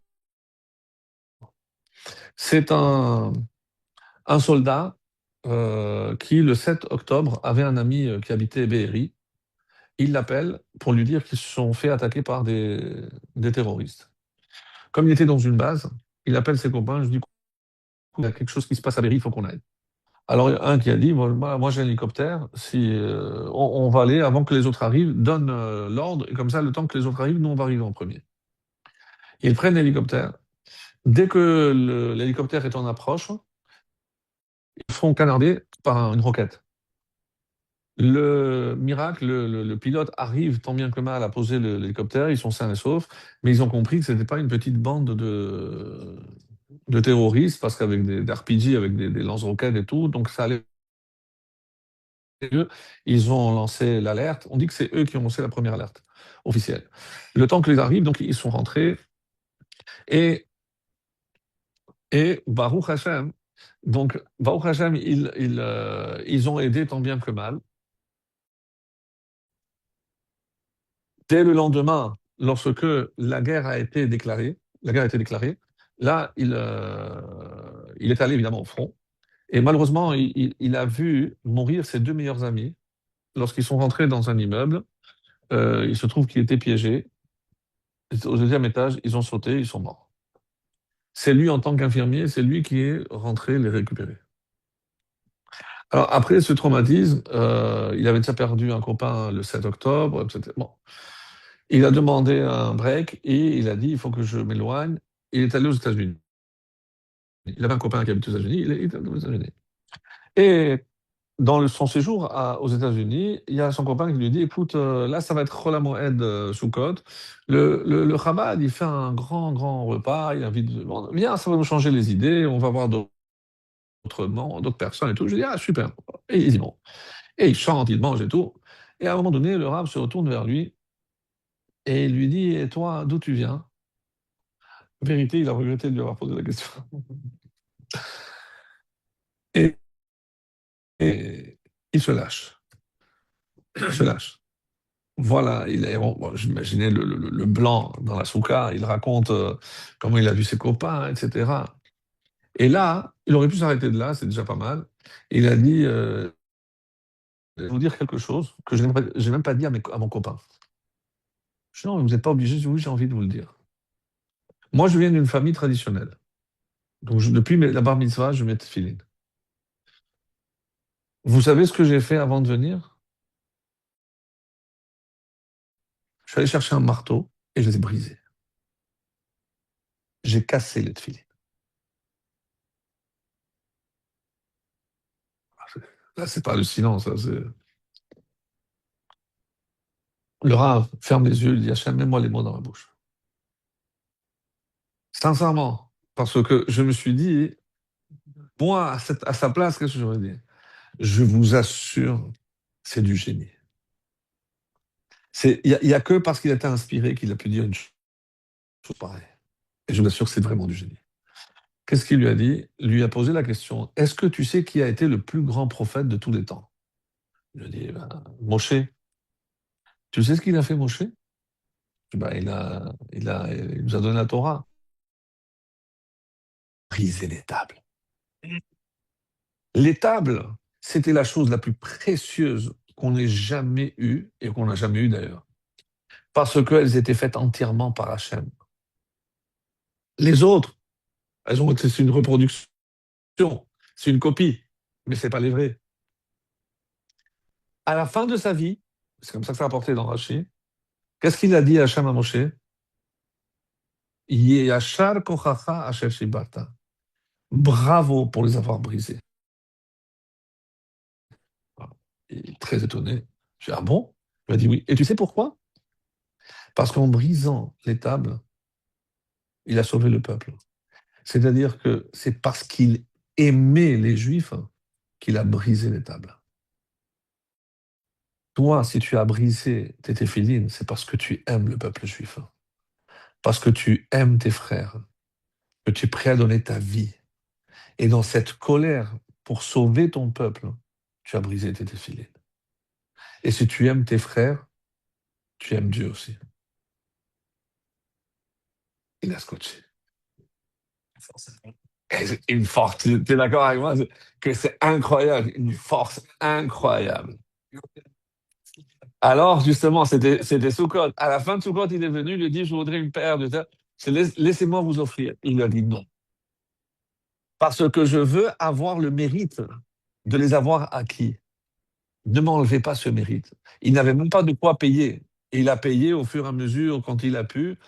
C'est un soldat qui, le 7 octobre, avait un ami qui habitait Be'eri. Il l'appelle pour lui dire qu'ils se sont fait attaquer par des terroristes. Comme il était dans une base, il appelle ses copains, je dis, il y a quelque chose qui se passe à Be'eri, il faut qu'on aille. Alors, il y a un qui a dit, moi j'ai un hélicoptère, si on va aller avant que les autres arrivent, donne l'ordre, et comme ça, le temps que les autres arrivent, nous on va arriver en premier. Ils prennent l'hélicoptère. Dès que l'hélicoptère est en approche, ils font canarder par une roquette. Le miracle, le pilote arrive tant bien que mal à poser l'hélicoptère, ils sont sains et saufs, mais ils ont compris que ce n'était pas une petite bande de terroristes, parce qu'avec des RPG, avec des lance-roquettes et tout, donc ça allait mieux. Ils ont lancé l'alerte. On dit que c'est eux qui ont lancé la première alerte officielle. Le temps que les arrivent, donc ils sont rentrés, et, et Baruch Hashem, donc Baruch Hashem, ils ont aidé tant bien que mal. Dès le lendemain, lorsque la guerre a été déclarée, là, il est allé évidemment au front. Et malheureusement, il a vu mourir ses deux meilleurs amis lorsqu'ils sont rentrés dans un immeuble. Il se trouve qu'il était piégé. Au deuxième étage, ils ont sauté, ils sont morts. C'est lui, en tant qu'infirmier, c'est lui qui est rentré les récupérer. Alors, après ce traumatisme, il avait déjà perdu un copain le 7 octobre, etc. Bon. Il a demandé un break et il a dit, il faut que je m'éloigne. Il est allé aux États-Unis. Il avait un copain qui habite aux États-Unis, il est allé aux États-Unis. Et dans son séjour aux États-Unis, il y a son copain qui lui dit, écoute, là, ça va être Chol HaMoed Sukkot. Le Chabad, il fait un grand, grand repas, il invite, bon, viens, ça va nous changer les idées, on va voir d'autres personnes et tout. Je dis, ah, super. Et ils y vont. Et il chante, il mange et tout. Et à un moment donné, le Rav se retourne vers lui et il lui dit, et toi, d'où tu viens? En vérité, il a regretté de lui avoir posé la question. Et, et il se lâche. Il se lâche. Voilà, bon, j'imaginais le blanc dans la souka, il raconte comment il a vu ses copains, etc. Et là, il aurait pu s'arrêter de là, c'est déjà pas mal. Il a dit, je vais vous dire quelque chose que je n'ai même pas dit à mon copain. Je dis, non, vous n'êtes pas obligé, je dis, oui, j'ai envie de vous le dire. Moi, je viens d'une famille traditionnelle. Donc, depuis la bar mitzvah, je mets tefillin. Vous savez ce que j'ai fait avant de venir? Je suis allé chercher un marteau et je les ai brisés. J'ai cassé les tefillin. Là, c'est pas le silence, là, c'est... Le Rav ferme les yeux, il dit Hachem, mets-moi les mots dans la bouche. Sincèrement, parce que je me suis dit, moi, à sa place, qu'est-ce que j'aurais dit? Je vous assure, c'est du génie. Il y a que parce qu'il a été inspiré qu'il a pu dire une chose pareille. Et je vous assure que c'est vraiment du génie. Qu'est-ce qu'il lui a dit? Il lui a posé la question, est-ce que tu sais qui a été le plus grand prophète de tous les temps? Il lui a dit, ben, Moshe. Tu sais ce qu'il a fait, Moshe? Ben, il nous a donné la Torah. Briser les tables. Les tables, c'était la chose la plus précieuse qu'on ait jamais eue, et qu'on n'a jamais eue d'ailleurs, parce qu'elles étaient faites entièrement par Hachem. Les autres, c'est une reproduction C'est une copie, mais c'est pas les vrais. À la fin de sa vie, c'est comme ça que c'est rapporté dans Rashi, qu'est-ce qu'il a dit à Hachem à Moshe? Yeshar kochacha asher shibarta. Bravo pour les avoir brisés. Il est très étonné. Je dis, ah bon? Il m'a dit oui. Et tu sais pourquoi? Parce qu'en brisant les tables, il a sauvé le peuple. C'est-à-dire que c'est parce qu'il aimait les Juifs qu'il a brisé les tables. Toi, si tu as brisé tes téphilines, c'est parce que tu aimes le peuple juif, parce que tu aimes tes frères, que tu es prêt à donner ta vie. Et dans cette colère pour sauver ton peuple, tu as brisé tes téphilines. Et si tu aimes tes frères, tu aimes Dieu aussi. Il a scotché. Forcément. Une force, tu es d'accord avec moi que c'est incroyable, une force incroyable. Alors, justement, c'était Soukot. À la fin de Soukot, il est venu, il lui dit, je voudrais une paire de terre. Laissez-moi vous offrir. Il lui a dit non. Parce que je veux avoir le mérite de les avoir acquis. Ne m'enlevez pas ce mérite. Il n'avait même pas de quoi payer. Et il a payé au fur et à mesure quand il a pu.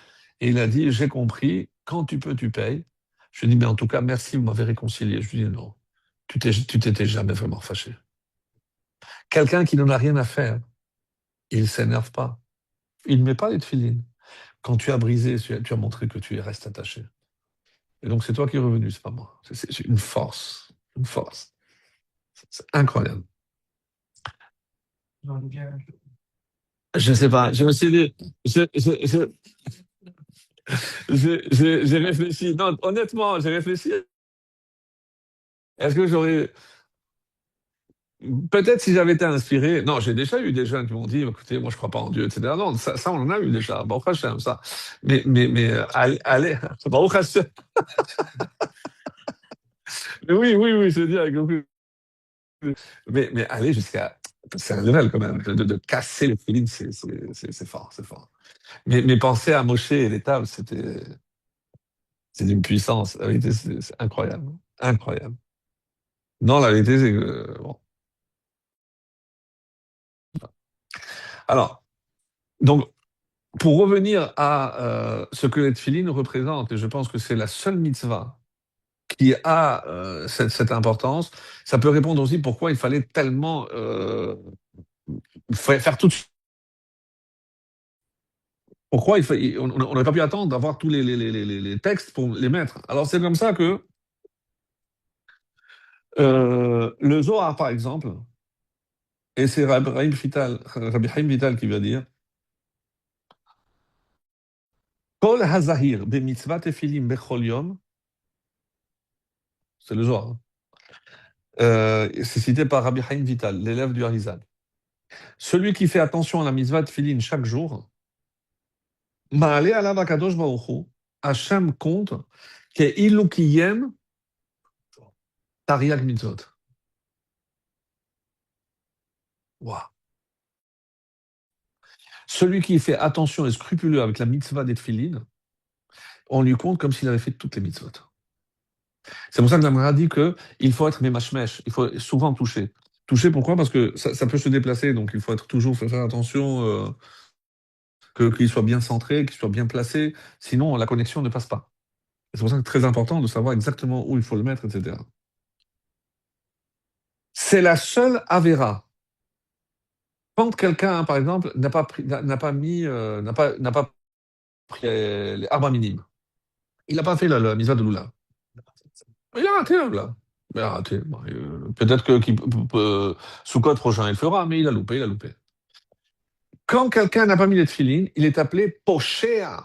Et il a dit, j'ai compris, quand tu peux, tu payes. Je lui ai dit, mais en tout cas, merci, vous m'avez réconcilié. Je lui ai dit, non, tu t'étais jamais vraiment fâché. Quelqu'un qui n'en a rien à faire, il ne s'énerve pas. Il ne met pas les tefilines. Quand tu as brisé, tu as montré que tu y restes attaché. Et donc, c'est toi qui es revenu, c'est pas moi. C'est une force. Une force. C'est incroyable. Je sais pas. Je me suis dit, j'ai réfléchi. Non, honnêtement, j'ai réfléchi. Est-ce que j'aurais. Peut-être si j'avais été inspiré. Non, j'ai déjà eu des jeunes qui m'ont dit, écoutez, moi je crois pas en Dieu, etc. Non, ça on en a eu déjà. Baruch Hashem, ça. Mais allez, Baruch Hashem. Mais oui, je dis avec beaucoup. Mais aller jusqu'à. C'est un level quand même. De casser le feeling, c'est fort, c'est fort. Mais penser à Moshe et les tables, c'est d'une puissance. La vérité, c'est incroyable. Incroyable. Non, la vérité, c'est que. Bon. Alors, donc, pour revenir à ce que les tefilines représentent, et je pense que c'est la seule mitzvah qui a cette importance, ça peut répondre aussi pourquoi il fallait tellement faire tout de suite. Pourquoi on n'aurait pas pu attendre d'avoir tous les textes pour les mettre. Alors c'est comme ça que le Zohar, par exemple, et c'est Rabbi Haim Vital qui va dire Kol hazahir b'mitzvah tefilim bechol yom, c'est le Zohar. C'est cité par Rabbi Haim Vital, l'élève du Harizal. Celui qui fait attention à la mitzvah tefilin chaque jour, ma'ale alav hakadosh baruch hu, Hachem compte que ilu kiyem tariag mitzvot. Waouh. Celui qui fait attention et scrupuleux avec la mitzvah des tefilin, on lui compte comme s'il avait fait toutes les mitzvot. C'est pour ça que l'Amra dit qu'il faut être mémachmesh, il faut souvent toucher. Toucher, pourquoi? Parce que ça peut se déplacer, donc il faut être toujours faire attention qu'il soit bien centré, qu'il soit bien placé, sinon la connexion ne passe pas. C'est pour ça que c'est très important de savoir exactement où il faut le mettre, etc. C'est la seule Avera. Quand quelqu'un, par exemple, n'a pas mis, n'a pas pris les arbres minimes, il n'a pas fait la mitzvah de Lula. Il a raté, là. Il a raté. Bon, peut-être que sous code prochain, il le fera, mais il a loupé, il a loupé. Quand quelqu'un n'a pas mis les tefilines, il est appelé poshéa.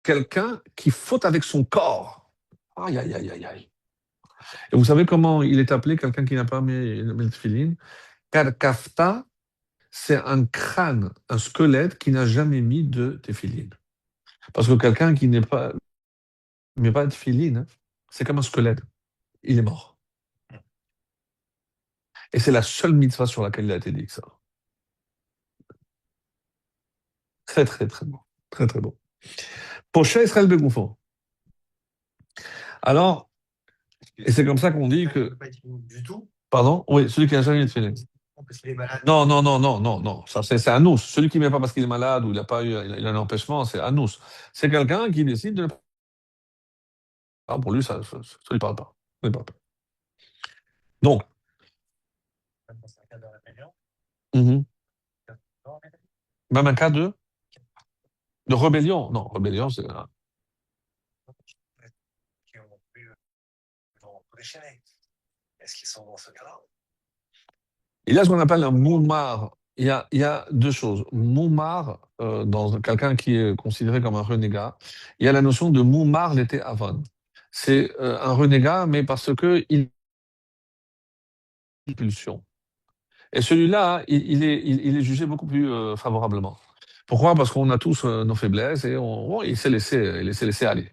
Quelqu'un qui faute avec son corps. Aïe, aïe, aïe, aïe, aïe. Et vous savez comment il est appelé, quelqu'un qui n'a pas mis les tefilines? Karkafta, c'est un crâne, un squelette qui n'a jamais mis de tefilines. Parce que quelqu'un qui n'est pas, met pas de tefilines, c'est comme un squelette. Il est mort. Et c'est la seule mitzvah sur laquelle il a été dit que ça. Très, très, très bon. Très, très bon. Poché Israël Begoufo. Alors, et c'est comme ça qu'on dit Il que. peut pas être immun du tout, Pardon? Oui, celui qui n'a jamais eu de feeling. parce qu'il est malade. Non, non, non, non, non, non. Ça, c'est un nous. Celui qui ne met pas parce qu'il est malade ou il a pas eu, il a un empêchement, c'est un nous. C'est quelqu'un qui décide de. Ah, pour lui, ça lui parle pas. Ça lui parle pas. Donc, Même dans un cas de rébellion. mhm. Non, Même un cas de rébellion. Non, rébellion, c'est. qui ont pu ont déchaîné. Est-ce qu'ils sont dans ce cas-là? Il y a ce qu'on appelle un moumar. Il y a deux choses. Moumar, dans quelqu'un qui est considéré comme un renégat, il y a la notion de moumar l'été avon. C'est un renégat, mais parce que il a une pulsion. Et celui-là, il est jugé beaucoup plus favorablement. Pourquoi? Parce qu'on a tous nos faiblesses et il s'est laissé aller.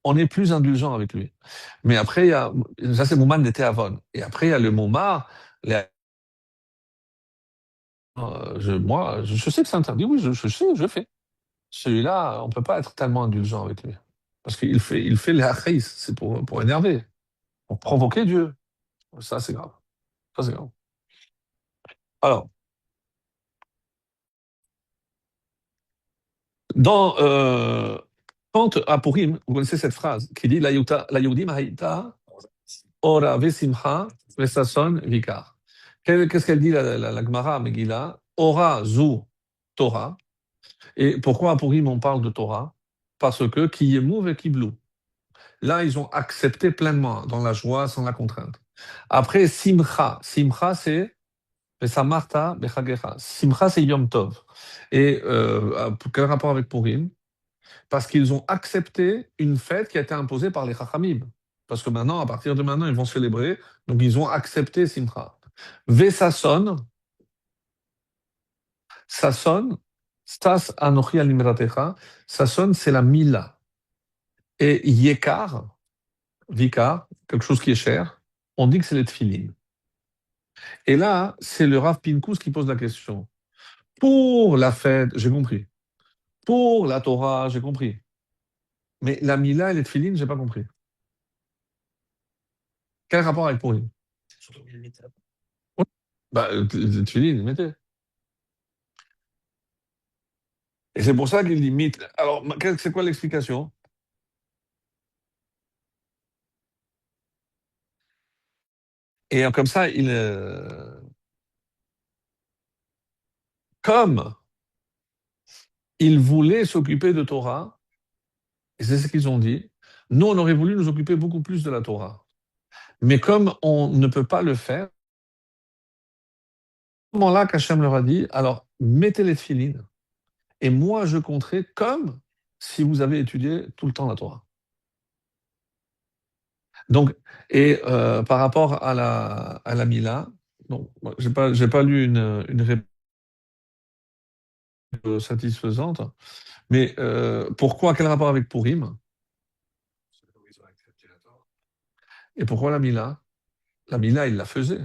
On est plus indulgent avec lui. Mais après, ça c'est Mouman d'été avon. Et après, il y a le moumar. Je sais que c'est interdit, oui, je sais, je fais. Celui-là, on ne peut pas être tellement indulgent avec lui. Parce qu'il fait les haïs, c'est pour énerver, pour provoquer Dieu. Ça, c'est grave. Ça, c'est grave. Alors, dans, quand à Purim, vous connaissez cette phrase qui dit la Yehudim haïta ora vesimcha vesason vikar. Qu'est-ce qu'elle dit, la Gemara Megillah? Ora zu Torah. Et pourquoi à Purim on parle de Torah? Parce que qui yemouv et kiblou. Là, ils ont accepté pleinement, dans la joie, sans la contrainte. Après, Simcha. Simcha, c'est Besamarta Bechagecha. Simcha, c'est Yom Tov. Et quel rapport avec Purim? Parce qu'ils ont accepté une fête qui a été imposée par les Chachamim. Parce que maintenant, à partir de maintenant, ils vont célébrer. Donc, ils ont accepté Simcha. Vesasson, Sasson, Stas Anochi Alimratecha. Sasson, c'est la Mila. Et Yekar, Vikar, quelque chose qui est cher, on dit que c'est les tefilines. Et là, c'est le Rav Pinkus qui pose la question. Pour la fête, j'ai compris. Pour la Torah, j'ai compris. Mais la Mila et les tefilines, j'ai pas compris. Quel rapport avec Purim? Surtout qu'il limite. Bah, les tefilines, mettez. Et c'est pour ça qu'il limite. Alors, c'est quoi l'explication? Et comme ça, comme il voulait s'occuper de Torah, et c'est ce qu'ils ont dit, nous, on aurait voulu nous occuper beaucoup plus de la Torah. Mais comme on ne peut pas le faire, à ce moment-là qu'Hachem leur a dit, alors mettez les tefilines, et moi je compterai comme si vous avez étudié tout le temps la Torah. Donc, et par rapport à la Mila, donc, j'ai pas lu une réponse satisfaisante, mais pourquoi, quel rapport avec Purim? Et pourquoi la Mila? La Mila, il la faisait.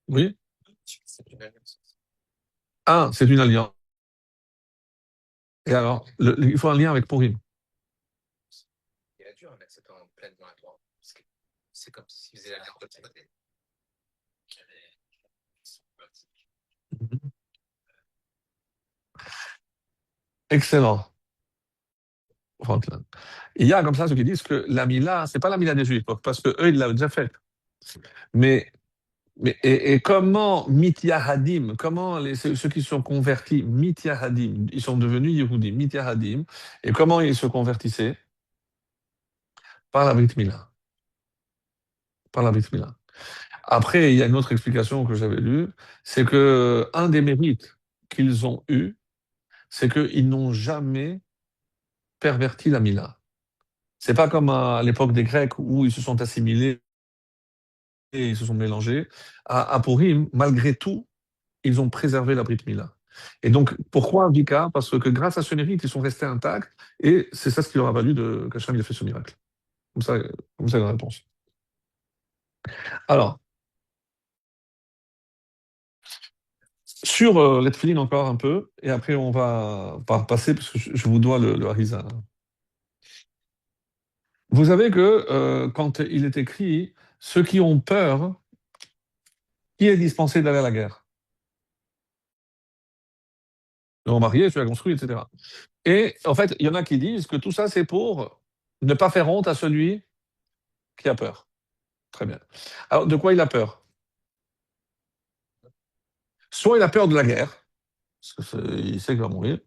Oui? Ah, c'est une alliance. Et alors, il faut un lien avec Purim. Il a dû en accepter en pleine dans la Torah. Parce que c'est comme s'il faisait la côté. Excellent, Franklin. Il y a comme ça ceux qui disent que la Mila, c'est pas la Mila des Juifs, parce que eux, ils l'avaient déjà faite. Mais comment Mityahadim, comment ceux qui sont convertis, Mityahadim, ils sont devenus Yehoudim, Mityahadim, et comment ils se convertissaient? Par la Brit Mila. Par la Brit Mila. Après, il y a une autre explication que j'avais lue, c'est que un des mérites qu'ils ont eu, c'est qu'ils n'ont jamais perverti la Mila. C'est pas comme à l'époque des Grecs où ils se sont assimilés et ils se sont mélangés. À Purim, malgré tout, ils ont préservé la Brit Mila. Et donc, pourquoi Vika? Parce que grâce à ce mérite, ils sont restés intacts et c'est ça ce qui leur a valu qu'Hachem ait fait ce miracle. Comme ça la réponse. Alors, sur les tefilines encore un peu, et après on va passer, parce que je vous dois le Harisa. Vous savez que quand il est écrit, ceux qui ont peur, qui est dispensé d'aller à la guerre? Le marié, celui qui a construit, etc. Et en fait, il y en a qui disent que tout ça, c'est pour ne pas faire honte à celui qui a peur. Très bien. Alors, de quoi il a peur? Soit il a peur de la guerre, parce qu'il sait qu'il va mourir.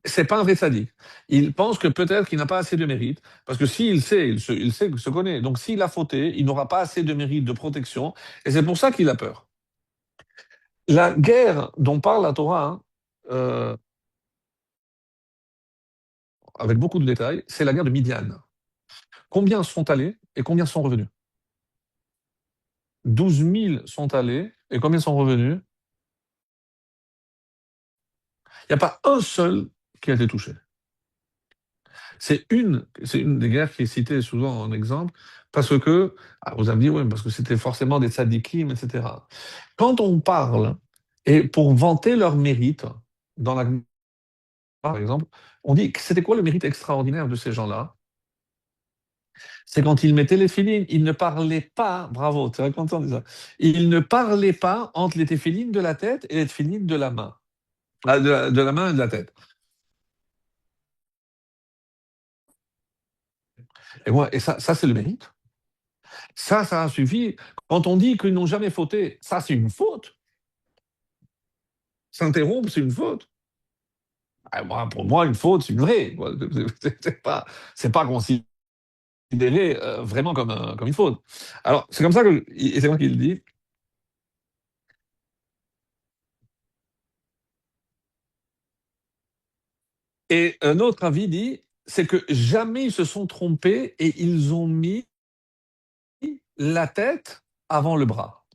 C'est pas un vrai sadique. Il pense que peut-être qu'il n'a pas assez de mérite, parce que s'il sait, il sait qu'il se connaît. Donc s'il a fauté, il n'aura pas assez de mérite, de protection, et c'est pour ça qu'il a peur. La guerre dont parle la Torah, hein, avec beaucoup de détails, c'est la guerre de Midian. Combien sont allés et combien sont revenus? 12 000 sont allés et combien sont revenus? Il n'y a pas un seul qui a été touché. C'est une des guerres qui est citée souvent en exemple, parce que, vous allez me dire, oui, parce que c'était forcément des tzadikim, etc. Quand on parle, et pour vanter leur mérite, dans la par exemple, on dit que c'était quoi le mérite extraordinaire de ces gens-là? C'est quand ils mettaient les filines, ils ne parlaient pas, bravo, tu es content de ça, ils ne parlaient pas entre les téphilines de la tête et les téphilines de la main. De la main et de la tête. Et ça c'est le mérite. Ça a suffi. Quand on dit qu'ils n'ont jamais fauté, ça, c'est une faute. S'interrompre, c'est une faute. Pour moi, une faute, c'est une vraie. C'est pas considéré vraiment comme une faute. Alors, c'est comme ça que, et c'est moi qui le dis. Et un autre avis dit, c'est que jamais ils se sont trompés et ils ont mis la tête avant le bras.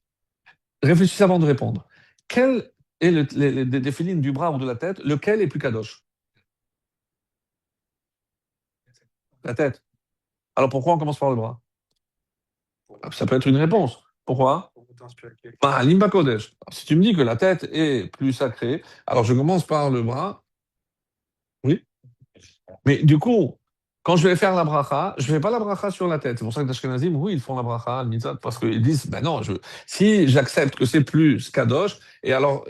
Réfléchissez avant de répondre. Quel est des félines du bras ou de la tête, lequel est plus kadosh? La tête. Alors pourquoi on commence par le bras? Ça peut être une réponse. Pourquoi? Limba Kodesh. Si tu me dis que la tête est plus sacrée, alors je commence par le bras. Oui. Mais du coup, quand je vais faire la bracha, je ne fais pas la bracha sur la tête. C'est pour ça que l'Ashkenazim, oui, ils font la bracha, le mitzvah, parce qu'ils disent, ben non, si j'accepte que c'est plus kadosh, et alors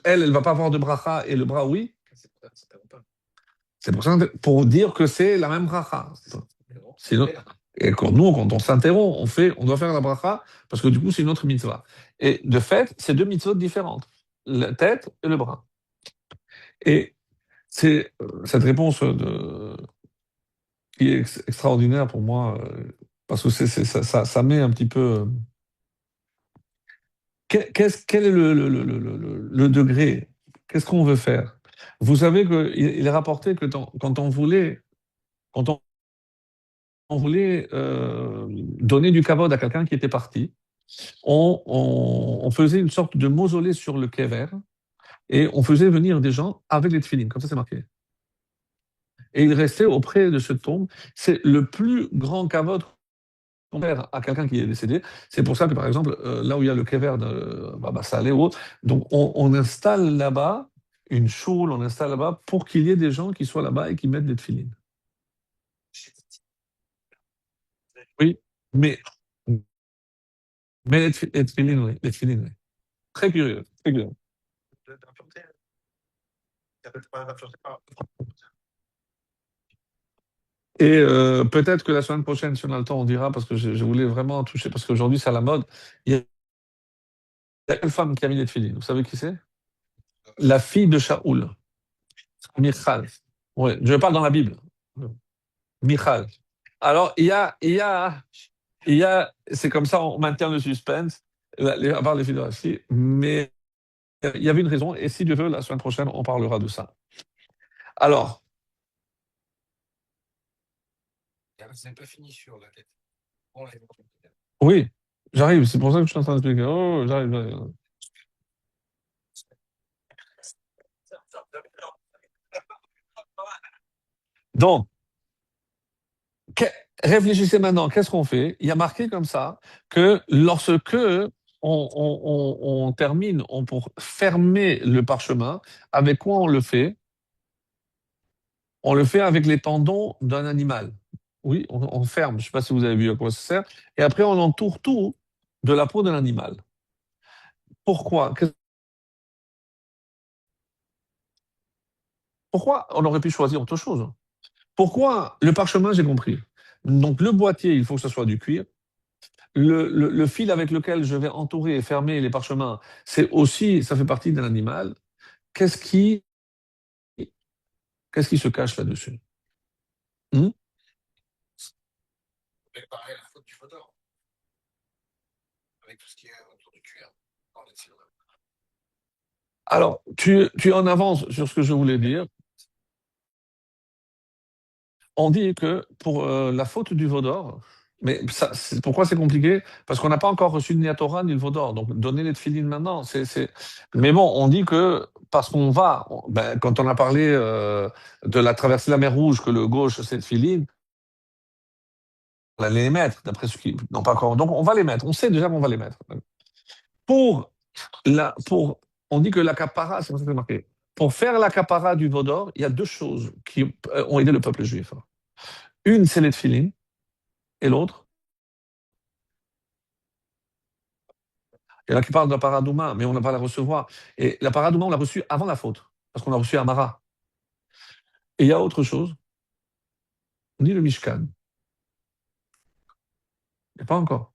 elle ne va pas avoir de bracha et le bras, oui. C'est pour ça pour dire que c'est la même bracha. Sinon, et quand on s'interrompt, on doit faire la bracha, parce que du coup, c'est une autre mitzvah. Et de fait, c'est deux mitzvot différentes, la tête et le bras. Et c'est cette réponse qui est extraordinaire pour moi, parce que ça met un petit peu. Quel est le degré? Qu'est-ce qu'on veut faire? Vous savez qu'il est rapporté que quand on voulait donner du kavod à quelqu'un qui était parti, on faisait une sorte de mausolée sur le kever et on faisait venir des gens avec les tefilines, comme ça c'est marqué. Et ils restaient auprès de cette tombe. C'est le plus grand kavod qu'on peut faire à quelqu'un qui est décédé. C'est pour ça que, par exemple, là où il y a le kever de Baba Saleh ou autre, donc on installe là-bas une choule, on installe là-bas pour qu'il y ait des gens qui soient là-bas et qui mettent des tefilines. Oui, mais, mais les tefilines, oui, les tefilines, oui. Très curieux, très curieux. Et peut-être que la semaine prochaine, si on a le temps, on dira, parce que je voulais vraiment toucher, parce qu'aujourd'hui, c'est à la mode. Il y a une femme qui a mis les filles. Vous savez qui c'est? La fille de Shaoul, Michal. Oui, je parle dans la Bible. Michal. Alors, c'est comme ça, on maintient le suspense, à part les filles de la fille, mais il y avait une raison, et si Dieu veut, la semaine prochaine, on parlera de ça. Alors, C'est pas fini sur la tête. oui, j'arrive, c'est pour ça que je suis en train d'expliquer. Oh, j'arrive. Donc, que- réfléchissez maintenant, qu'est-ce qu'on fait? Il y a marqué comme ça que lorsque on termine, pour fermer le parchemin, avec quoi on le fait? On le fait avec les tendons d'un animal. Oui, on ferme, je ne sais pas si vous avez vu à quoi ça sert. Et après, on entoure tout de la peau de l'animal. Pourquoi? Pourquoi on aurait pu choisir autre chose? Pourquoi le parchemin, j'ai compris. Donc le boîtier, il faut que ce soit du cuir. Le fil avec lequel je vais entourer et fermer les parchemins, c'est aussi, ça fait partie d'un animal. Qu'est-ce qui, qu'est-ce qui se cache là-dessus? Hmm. Mais pareil, la faute du Vaudor, avec tout ce qui est autour du cuir. Alors, tu en avances sur ce que je voulais dire. On dit que pour la faute du Vaudor, mais ça, pourquoi c'est compliqué? Parce qu'on n'a pas encore reçu ni la Torah ni le Vaudor. Donc, donner les tefilines maintenant, Mais bon, on dit que parce qu'on va, ben, quand on a parlé de la traversée de la mer Rouge, que le gauche, c'est tefilines, on allait les mettre, d'après ce qui. Non, pas encore. Donc, on va les mettre. On sait déjà qu'on va les mettre. Pour on dit que la capara, c'est ce que c'est marqué. Pour faire la capara du Vaudor, il y a deux choses qui ont aidé le peuple juif. Une, c'est les tefilines, et l'autre, il y en a qui parlent de la paradouma, mais on n'a pas à la recevoir. Et la paradouma, on l'a reçue avant la faute, parce qu'on a reçu Amara. Et il y a autre chose, on dit le Mishkan. Mais pas encore.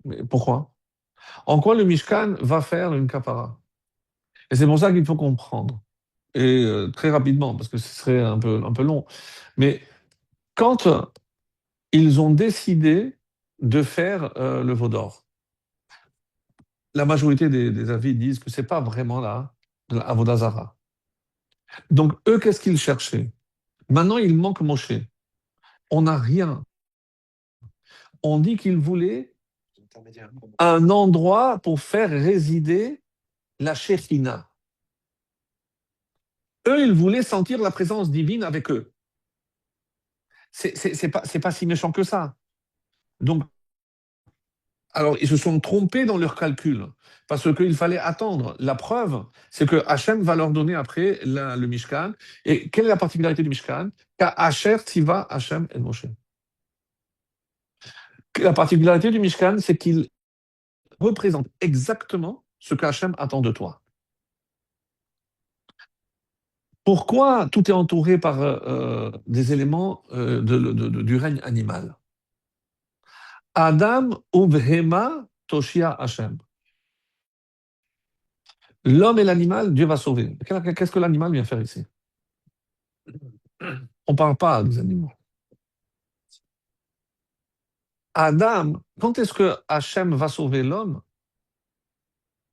Mais pourquoi? En quoi le Mishkan va faire une capara? Et c'est pour ça qu'il faut comprendre. Et très rapidement, parce que ce serait un peu long. Mais quand ils ont décidé de faire le veau d'or, la majorité des avis disent que c'est pas vraiment là, de la Avodazara. Donc, eux, qu'est-ce qu'ils cherchaient? Maintenant, il manque Moshe. On n'a rien. On dit qu'ils voulaient un endroit pour faire résider la Shekhina. Eux, ils voulaient sentir la présence divine avec eux. C'est pas si méchant que ça. Donc, alors, ils se sont trompés dans leur calcul, parce qu'il fallait attendre. La preuve, c'est que Hachem va leur donner après le Mishkan. Et quelle est la particularité du Mishkan? Qu'Acher Tziva Hachem et Moshe. La particularité du Mishkan, c'est qu'il représente exactement ce qu'Hachem attend de toi. Pourquoi tout est entouré par des éléments du règne animal? Adam Ubhema Toshia Hachem. L'homme et l'animal, Dieu va sauver. Qu'est-ce que l'animal vient faire ici? On ne parle pas des animaux. Adam, quand est-ce que Hachem va sauver l'homme?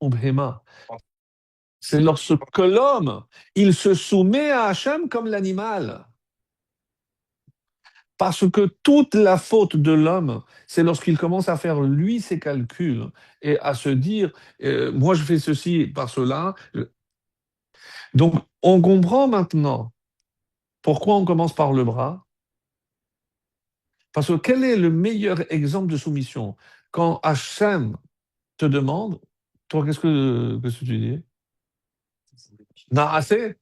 Ubhema. C'est lorsque l'homme, il se soumet à Hachem comme l'animal. Parce que toute la faute de l'homme, c'est lorsqu'il commence à faire lui ses calculs et à se dire, moi je fais ceci par cela. Donc on comprend maintenant pourquoi on commence par le bras. Parce que quel est le meilleur exemple de soumission? Quand Hachem te demande, toi qu'est-ce que tu dis? Naasé?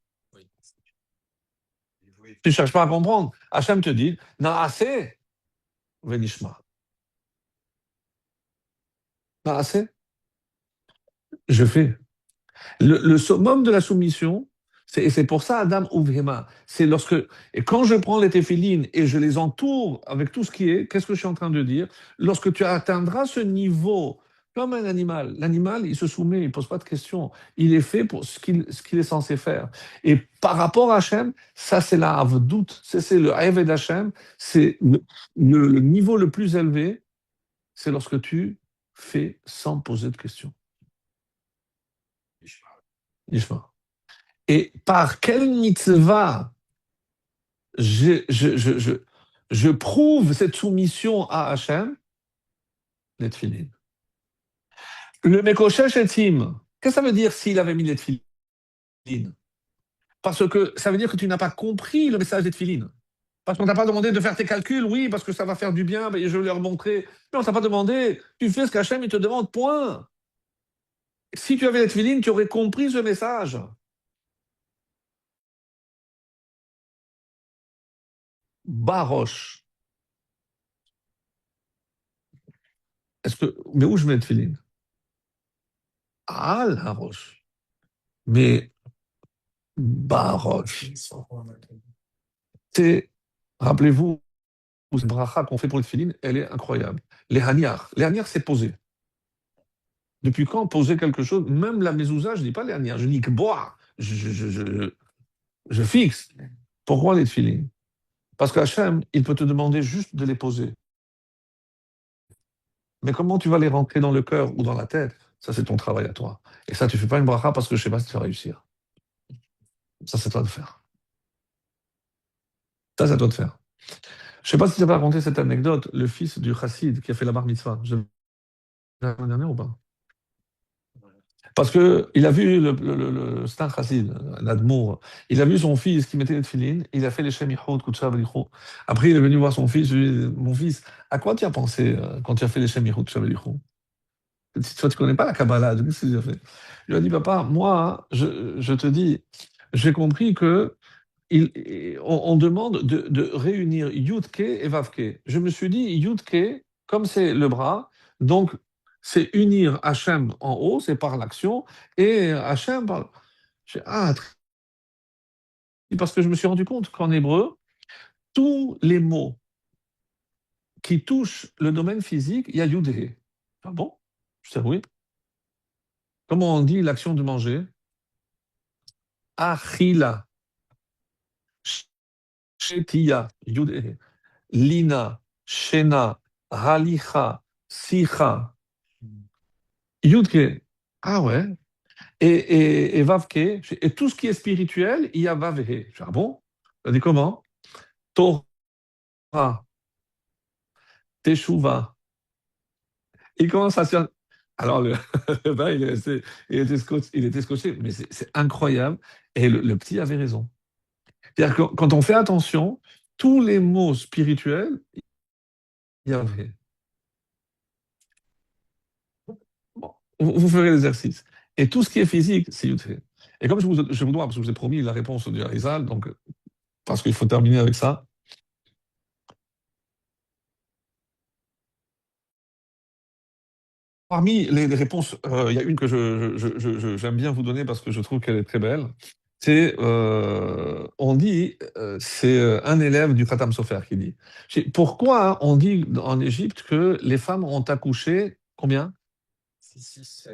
Tu ne cherches pas à comprendre. Hachem te dit, Naasé, Venishma. Naasé, je fais. Le summum de la soumission, et c'est pour ça Adam Uvrema, c'est lorsque, et quand je prends les téphilines et je les entoure avec tout ce qui est, qu'est-ce que je suis en train de dire? Lorsque tu atteindras ce niveau, comme un animal, l'animal, il se soumet, il ne pose pas de questions, il est fait pour ce qu'il est censé faire. Et par rapport à Hachem, ça c'est la avdout, c'est le Eved d'Hachem, c'est le niveau le plus élevé, c'est lorsque tu fais sans poser de questions. Nishma. Et par quelle mitzvah je, je, je, je, je prouve cette soumission à Hachem? Les tefilines. Le Mekoshesh Etzim, qu'est-ce que ça veut dire s'il avait mis les tefilines? Parce que ça veut dire que tu n'as pas compris le message des tefilines. Parce qu'on t'a pas demandé de faire tes calculs, oui, parce que ça va faire du bien, et je vais leur montrer. Mais on t'a pas demandé, tu fais ce qu'Hachem il te demande, point. Si tu avais les tefilines, tu aurais compris ce message. Baroche. Mais où je mets le tefillin? À la roche. Mais Baroche. C'est, rappelez-vous, cette bracha qu'on fait pour le tefillin, elle est incroyable. Les haniars, c'est poser. Depuis quand poser quelque chose, même la mezouza, je ne dis pas les haniars, je dis que boire, je fixe. Pourquoi les tefillin? Parce qu'Hachem, il peut te demander juste de les poser. Mais comment tu vas les rentrer dans le cœur ou dans la tête? Ça, c'est ton travail à toi. Et ça, tu fais pas une bracha parce que je sais pas si tu vas réussir. Ça, c'est toi de faire. Ça, c'est à toi de faire. Je sais pas si tu as raconté cette anecdote, le fils du chassid qui a fait la bar mitzvah. Je l'ai l'année dernière ou pas? Parce que il a vu c'est un chassid, un admour. Il a vu son fils qui mettait les tefillin, il a fait les shem yichud, kutcha v'lichut. Après, il est venu voir son fils, je lui ai dit, mon fils, à quoi tu as pensé quand tu as fait les shem yichud, kutcha v'lichut? Toi, tu connais pas la Kabbalah, qu'est-ce que tu as fait? Il lui a dit, papa, moi, je te dis, j'ai compris que on demande de réunir Yudke et Vavke. Je me suis dit, Yudke, comme c'est le bras, donc c'est unir Hachem en haut, c'est par l'action, et Hachem par... Ah, parce que je me suis rendu compte qu'en hébreu, tous les mots qui touchent le domaine physique, il y a Yudhe. Ah bon? Je sais, oui. Comment on dit l'action de manger? Achila, Shetia, Yudhe. Lina, Shena, Halicha, Sicha, Yudke. Ah ouais. Et Vavke. Et tout ce qui est spirituel, il y a Vavhe. Je dis, ah bon? Ça dit comment? Torah, Teshuvah. Il commence à se faire. Alors, le bain, il était scotché, mais c'est incroyable. Et le petit avait raison. C'est-à-dire que quand on fait attention, tous les mots spirituels, il y avait. Bon, vous ferez l'exercice. Et tout ce qui est physique, c'est Yud-Hé. Et comme je vous dois, parce que je vous ai promis la réponse du Harizal, donc, parce qu'il faut terminer avec ça. Parmi les réponses, il y a une que j'aime bien vous donner parce que je trouve qu'elle est très belle. C'est, on dit, c'est un élève du Khatam Sofer qui dit. Pourquoi on dit en Égypte que les femmes ont accouché combien? 6.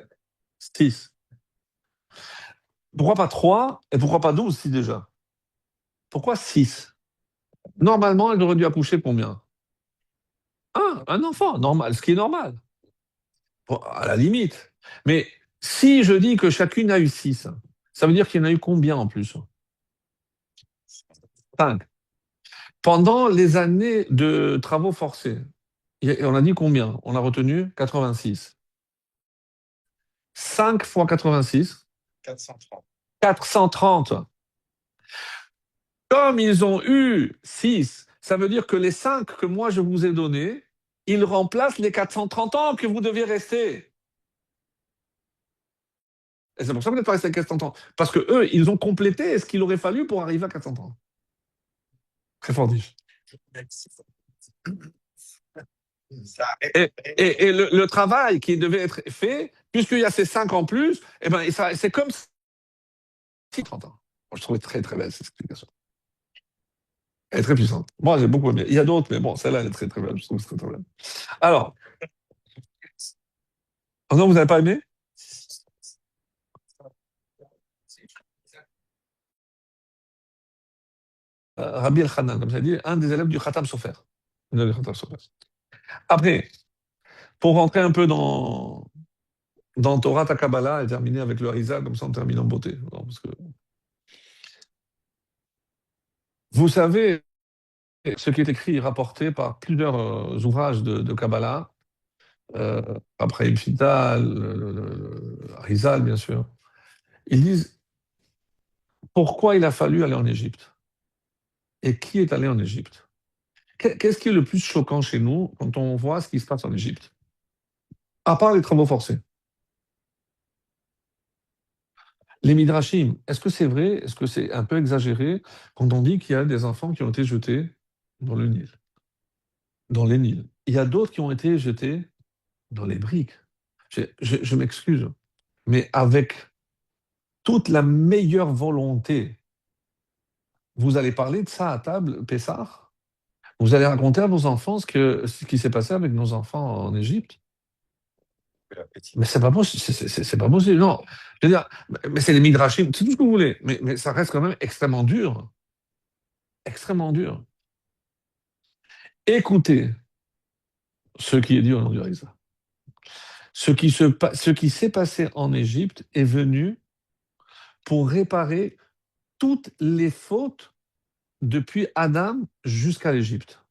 Pourquoi pas 3 et pourquoi pas 12 si déjà? Pourquoi 6? Normalement, elle aurait dû accoucher combien? Un enfant, normal, ce qui est normal, bon, à la limite. Mais si je dis que chacune a eu 6, ça veut dire qu'il y en a eu combien en plus? 5. Pendant les années de travaux forcés, on a dit combien? On a retenu 86. 5 fois 86, 430. Comme ils ont eu 6, ça veut dire que les 5 que moi je vous ai donnés, ils remplacent les 430 ans que vous devez rester. Et c'est pour ça que vous n'êtes pas resté à 400 ans. Parce que eux, ils ont complété ce qu'il aurait fallu pour arriver à 400 ans. Très fort dit. Et le travail qui devait être fait, puisqu'il y a ces 5 en plus, eh ben, c'est comme si 30 ans. Moi, je trouvais très très belle cette explication. Elle est très puissante. Moi, j'ai beaucoup aimé. Il y a d'autres, mais bon, celle-là, elle est très très belle. Je trouve que c'est très très belle. Alors, oh non, vous n'avez pas aimé? Rabbi El-Hanan, comme ça dit, un des élèves du Khatam Sofer. Après, pour rentrer un peu dans Torah ta Kabbalah et terminer avec le Harizal, comme ça on termine en beauté. Non, parce que... Vous savez ce qui est écrit et rapporté par plusieurs ouvrages de Kabbalah, après Ibn Shittal, le Harizal, bien sûr. Ils disent pourquoi il a fallu aller en Égypte et qui est allé en Égypte. Qu'est-ce qui est le plus choquant chez nous quand on voit ce qui se passe en Égypte? À part les travaux forcés. Les midrashim, est-ce que c'est vrai? Est-ce que c'est un peu exagéré quand on dit qu'il y a des enfants qui ont été jetés dans le Nil, dans les Nils. Il y a d'autres qui ont été jetés dans les briques. Je m'excuse, mais avec toute la meilleure volonté, vous allez parler de ça à table, Pessah? Vous allez raconter à vos enfants ce qui s'est passé avec nos enfants en Égypte? Mais c'est pas possible, c'est pas possible, non. Je veux dire, mais c'est les midrashim, c'est tout ce que vous voulez, mais ça reste quand même extrêmement dur. Extrêmement dur. Écoutez ce qui est dit au nom du Risa. Ce qui s'est passé en Égypte est venu pour réparer toutes les fautes depuis Adam jusqu'à l'Égypte.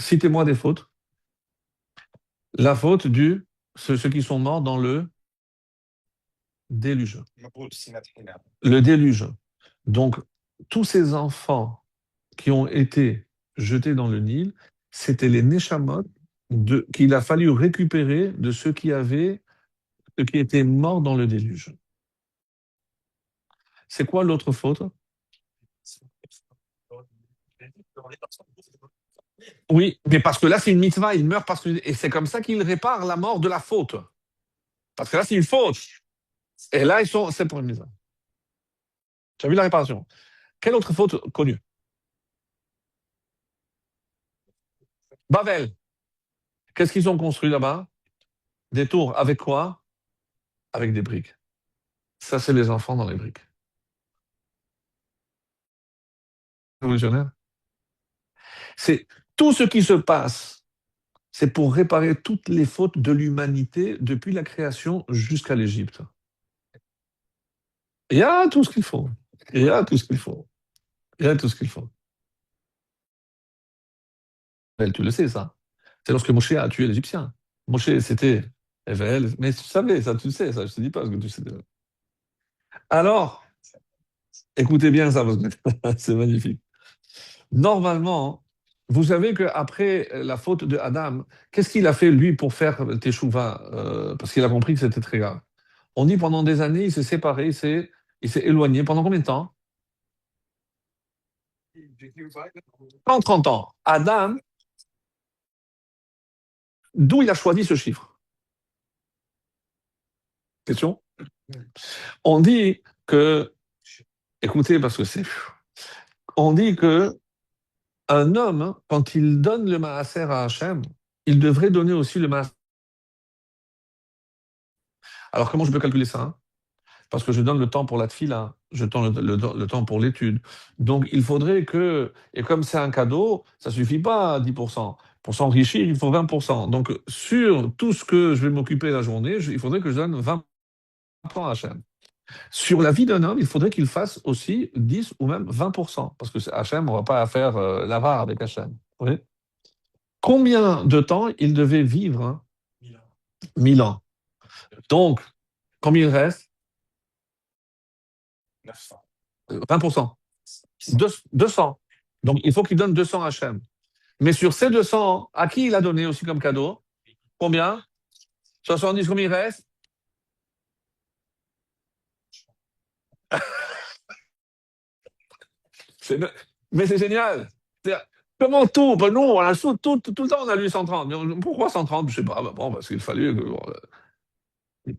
Citez-moi des fautes. La faute ceux qui sont morts dans le déluge. Le déluge. Donc, tous ces enfants qui ont été jetés dans le Nil, c'était les Neshamot qu'il a fallu récupérer de ceux qui étaient morts dans le déluge. C'est quoi l'autre faute? Oui, mais parce que là, c'est une mitzvah, il meurt et c'est comme ça qu'il répare la mort de la faute. Parce que là, c'est une faute. Et là, c'est pour une mitzvah. Tu as vu la réparation? Quelle autre faute connue? Babel. Qu'est-ce qu'ils ont construit là-bas? Des tours. Avec quoi? Avec des briques. Ça, c'est les enfants dans les briques. Révolutionnaire. C'est tout ce qui se passe, c'est pour réparer toutes les fautes de l'humanité depuis la création jusqu'à l'Égypte. Il y a tout ce qu'il faut. Il y a tout ce qu'il faut. Il y a tout ce qu'il faut. Tu le sais, ça. C'est lorsque Moshe a tué l'Égyptien. Moshe, c'était Evel. Mais tu savais, ça, tu le sais, ça. Je te dis pas ce que tu sais. Alors, écoutez bien ça, parce que c'est magnifique. Normalement, vous savez qu'après la faute de Adam, qu'est-ce qu'il a fait, lui, pour faire Teshuvah parce qu'il a compris que c'était très grave. On dit pendant des années, il s'est séparé, il s'est éloigné. Pendant combien de temps? 30 ans. Adam, d'où il a choisi ce chiffre? Question? On dit que, écoutez, parce que on dit que un homme, quand il donne le maaser à Hachem, il devrait donner aussi le maaser. Alors, comment je peux calculer ça, hein? Parce que je donne le temps pour la tfila, je donne le temps pour l'étude. Donc, il faudrait que, et comme c'est un cadeau, ça suffit pas à 10%. Pour s'enrichir, il faut 20%. Donc, sur tout ce que je vais m'occuper la journée, il faudrait que je donne 20% à Hachem. Sur la vie d'un homme, il faudrait qu'il fasse aussi 10 ou même 20%. Parce que Hachem, on ne va pas faire l'avare avec Hachem. Oui. Combien de temps il devait vivre, hein? 1000 ans. Donc, combien il reste? 20%. 200. Donc, il faut qu'il donne 200 à Hachem. Mais sur ces 200, à qui il a donné aussi comme cadeau? Combien? 70, combien il reste? Mais c'est génial. Comment tout? Ben nous, on a tout le temps, on a lu 130. Mais pourquoi 130? Je ne sais pas. Ben bon, parce qu'il fallait que.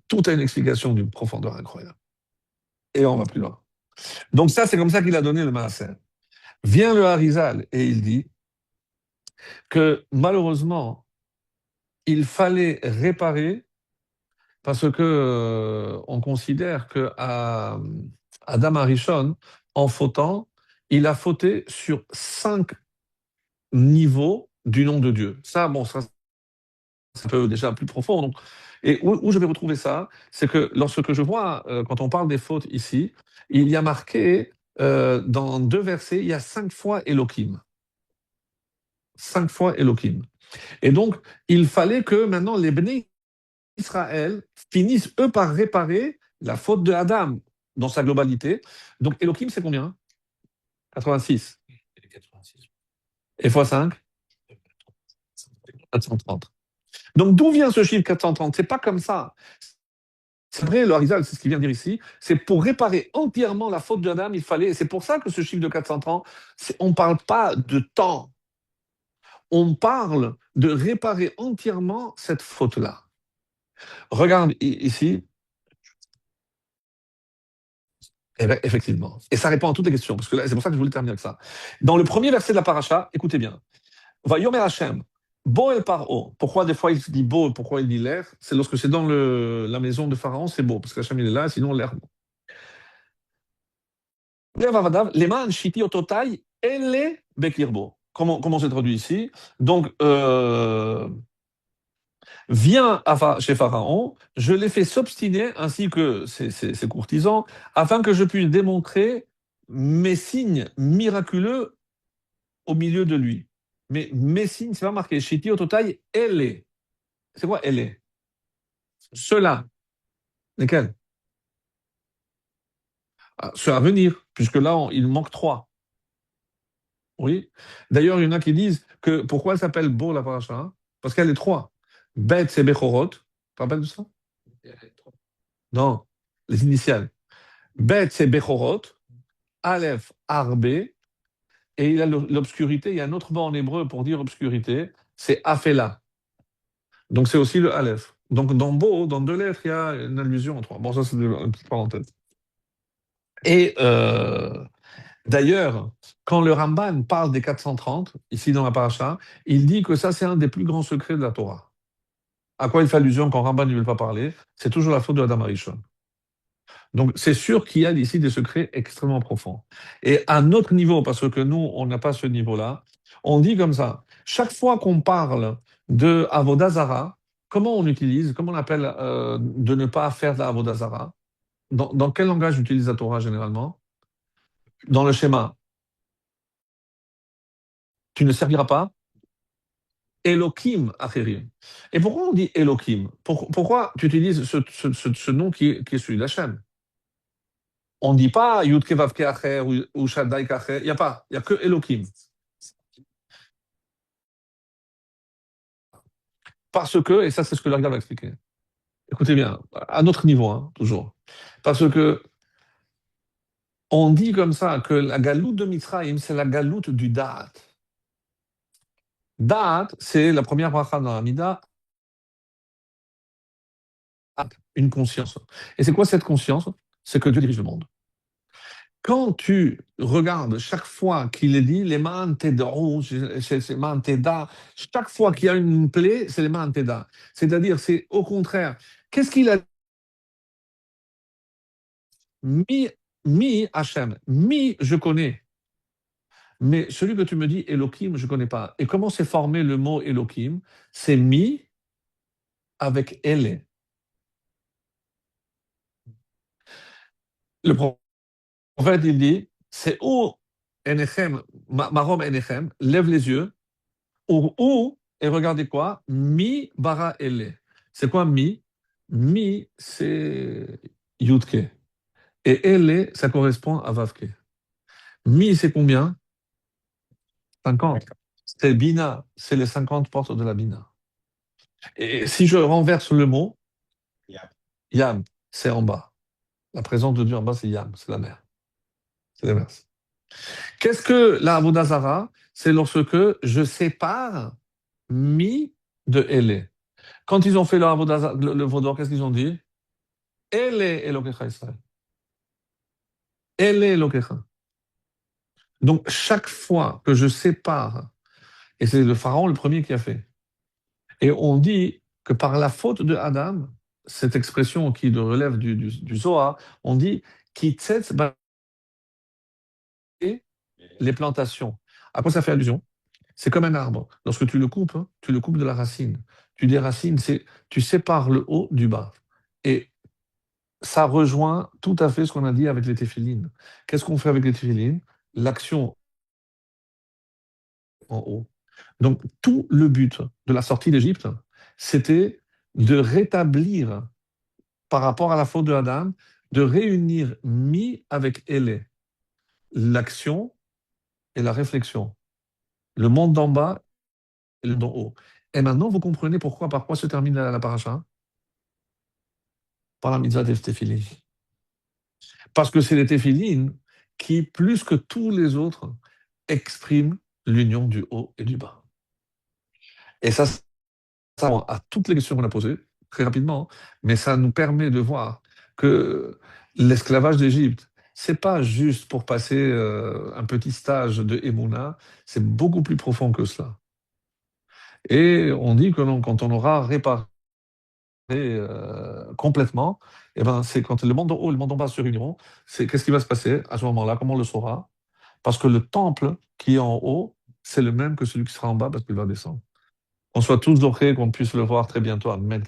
Tout a une explication d'une profondeur incroyable. Et on va plus loin. Donc, ça, c'est comme ça qu'il a donné le Maaser. Vient le Harizal et il dit que malheureusement, il fallait réparer parce que on considère que Adam Arishon, en fautant, il a fauté sur 5 niveaux du nom de Dieu. Ça, bon, ça, c'est un peu déjà plus profond. Donc, et où je vais retrouver ça, c'est que lorsque je vois, quand on parle des fautes ici, il y a marqué dans 2 versets, il y a 5 fois Elohim. 5 fois Elohim. Et donc, il fallait que maintenant les bénis Israël finissent, eux, par réparer la faute de Adam dans sa globalité. Donc, Elohim, c'est combien? 86. Et fois 5? 430. Donc, d'où vient ce chiffre 430? C'est pas comme ça. C'est vrai, le Harizal, c'est ce qu'il vient de dire ici, c'est pour réparer entièrement la faute d'Adam, il fallait, c'est pour ça que ce chiffre de 430, on ne parle pas de temps, on parle de réparer entièrement cette faute-là. Regarde ici, eh ben, effectivement. Et ça répond à toutes les questions, parce que c'est pour ça que je voulais terminer avec ça. Dans le premier verset de la paracha, écoutez bien. Va Yomer Hashem, Bo el Paro. Pourquoi des fois il dit Bo, pourquoi il dit l'air? C'est lorsque c'est dans la maison de Pharaon, c'est beau, parce qu'Hachem il est là, sinon l'air. Leman Shiti Ototai, Elle Bekirbo. Comment c'est traduit ici? Donc, viens chez Pharaon, je l'ai fait s'obstiner, ainsi que ses courtisans, afin que je puisse démontrer mes signes miraculeux au milieu de lui. Mais mes signes, c'est pas marqué. Shiti Ototai, Elle est. C'est quoi Elle est? Ceux-là. Lesquels? Ah, ceux à venir, puisque là, il manque trois. Oui. D'ailleurs, il y en a qui disent que pourquoi elle s'appelle Bo la paracha? Parce qu'elle est trois. Bet, c'est Bechorot. Tu te rappelles de ça? Non, les initiales. Bet, c'est Bechorot. Aleph, Arbe. Et il y a l'obscurité. Il y a un autre mot en hébreu pour dire obscurité. C'est Afela. Donc, c'est aussi le Aleph. Donc, dans Bo, dans deux lettres, il y a une allusion en trois. Bon, ça, c'est une petite parenthèse. Et d'ailleurs, quand le Ramban parle des 430, ici dans la paracha, il dit que ça, c'est un des plus grands secrets de la Torah. À quoi il fait allusion quand Ramban ne veut pas parler? C'est toujours la faute de Adam Arishon. Donc, c'est sûr qu'il y a ici des secrets extrêmement profonds. Et à notre niveau, parce que nous, on n'a pas ce niveau-là, on dit comme ça, chaque fois qu'on parle de Avodazara, comment on appelle de ne pas faire de la Avodazara? Dans quel langage utilise la Torah généralement? Dans le schéma. Tu ne serviras pas Elohim Acherim. Et pourquoi on dit Elohim? Pourquoi tu utilises ce nom qui est celui d'Hachem? On ne dit pas Yudke Vavke Acher ou Shaddai Acher. Il n'y a pas. Il n'y a que Elohim. Parce que, et ça c'est ce que le regard va expliquer. Écoutez bien, à notre niveau, hein, toujours. Parce que on dit comme ça que la galoute de Mitzrayim, c'est la galoute du Da'at. Da'at, c'est la première bracha dans la Mida, une conscience. Et c'est quoi cette conscience? C'est que Dieu dirige le monde. Quand tu regardes chaque fois qu'il est dit les mains c'est mains teda, chaque fois qu'il y a une plaie, c'est les mains teda. C'est-à-dire, c'est au contraire. Qu'est-ce qu'il a mis, Hachem, je connais. Mais celui que tu me dis, Elohim, je ne connais pas. Et comment s'est formé le mot Elohim? C'est mi avec ele. Le prophète, il dit, c'est ou Enechem, Marom Enechem, lève les yeux, ou, et regardez quoi, mi bara ele. C'est quoi mi? Mi, c'est yudke. Et ele, ça correspond à vavke. Mi, c'est combien? 50. C'est bina, c'est les 50 portes de la bina. Et si je renverse le mot, yam, c'est en bas. La présence de Dieu en bas, c'est yam, c'est la mer. C'est l'inverse. Qu'est-ce que la Avodazara? C'est lorsque je sépare mi de ele. Quand ils ont fait le vaudor, qu'est-ce qu'ils ont dit? Elle est Elokecha Israël. Elle est Elokecha. Donc, chaque fois que je sépare, et c'est le pharaon le premier qui a fait, et on dit que par la faute de Adam, cette expression qui relève du Zohar, on dit Kitzetz les plantations. À quoi ça fait allusion? C'est comme un arbre. Lorsque tu le coupes, hein, tu le coupes de la racine. Tu déracines, tu sépares le haut du bas. Et ça rejoint tout à fait ce qu'on a dit avec les téphilines. Qu'est-ce qu'on fait avec les téphilines? L'action en haut. Donc, tout le but de la sortie d'Égypte, c'était de rétablir, par rapport à la faute de Adam, de réunir mi avec Élé, l'action et la réflexion, le monde d'en bas et le d'en haut. Et maintenant, vous comprenez par quoi se termine la paracha? par la mitzvah des téphilines. Parce que c'est les téphilines qui, plus que tous les autres, expriment l'union du haut et du bas. Et ça répond à toutes les questions qu'on a posées, très rapidement, mais ça nous permet de voir que l'esclavage d'Égypte, c'est pas juste pour passer un petit stage de Emouna, c'est beaucoup plus profond que cela. Et on dit que quand on aura réparé complètement, eh ben, c'est quand le monde en haut et le monde en bas se réuniront, c'est qu'est-ce qui va se passer à ce moment-là, comment on le saura? Parce que le temple qui est en haut, c'est le même que celui qui sera en bas parce qu'il va descendre. Qu'on soit tous dorés, qu'on puisse le voir très bientôt. Amen.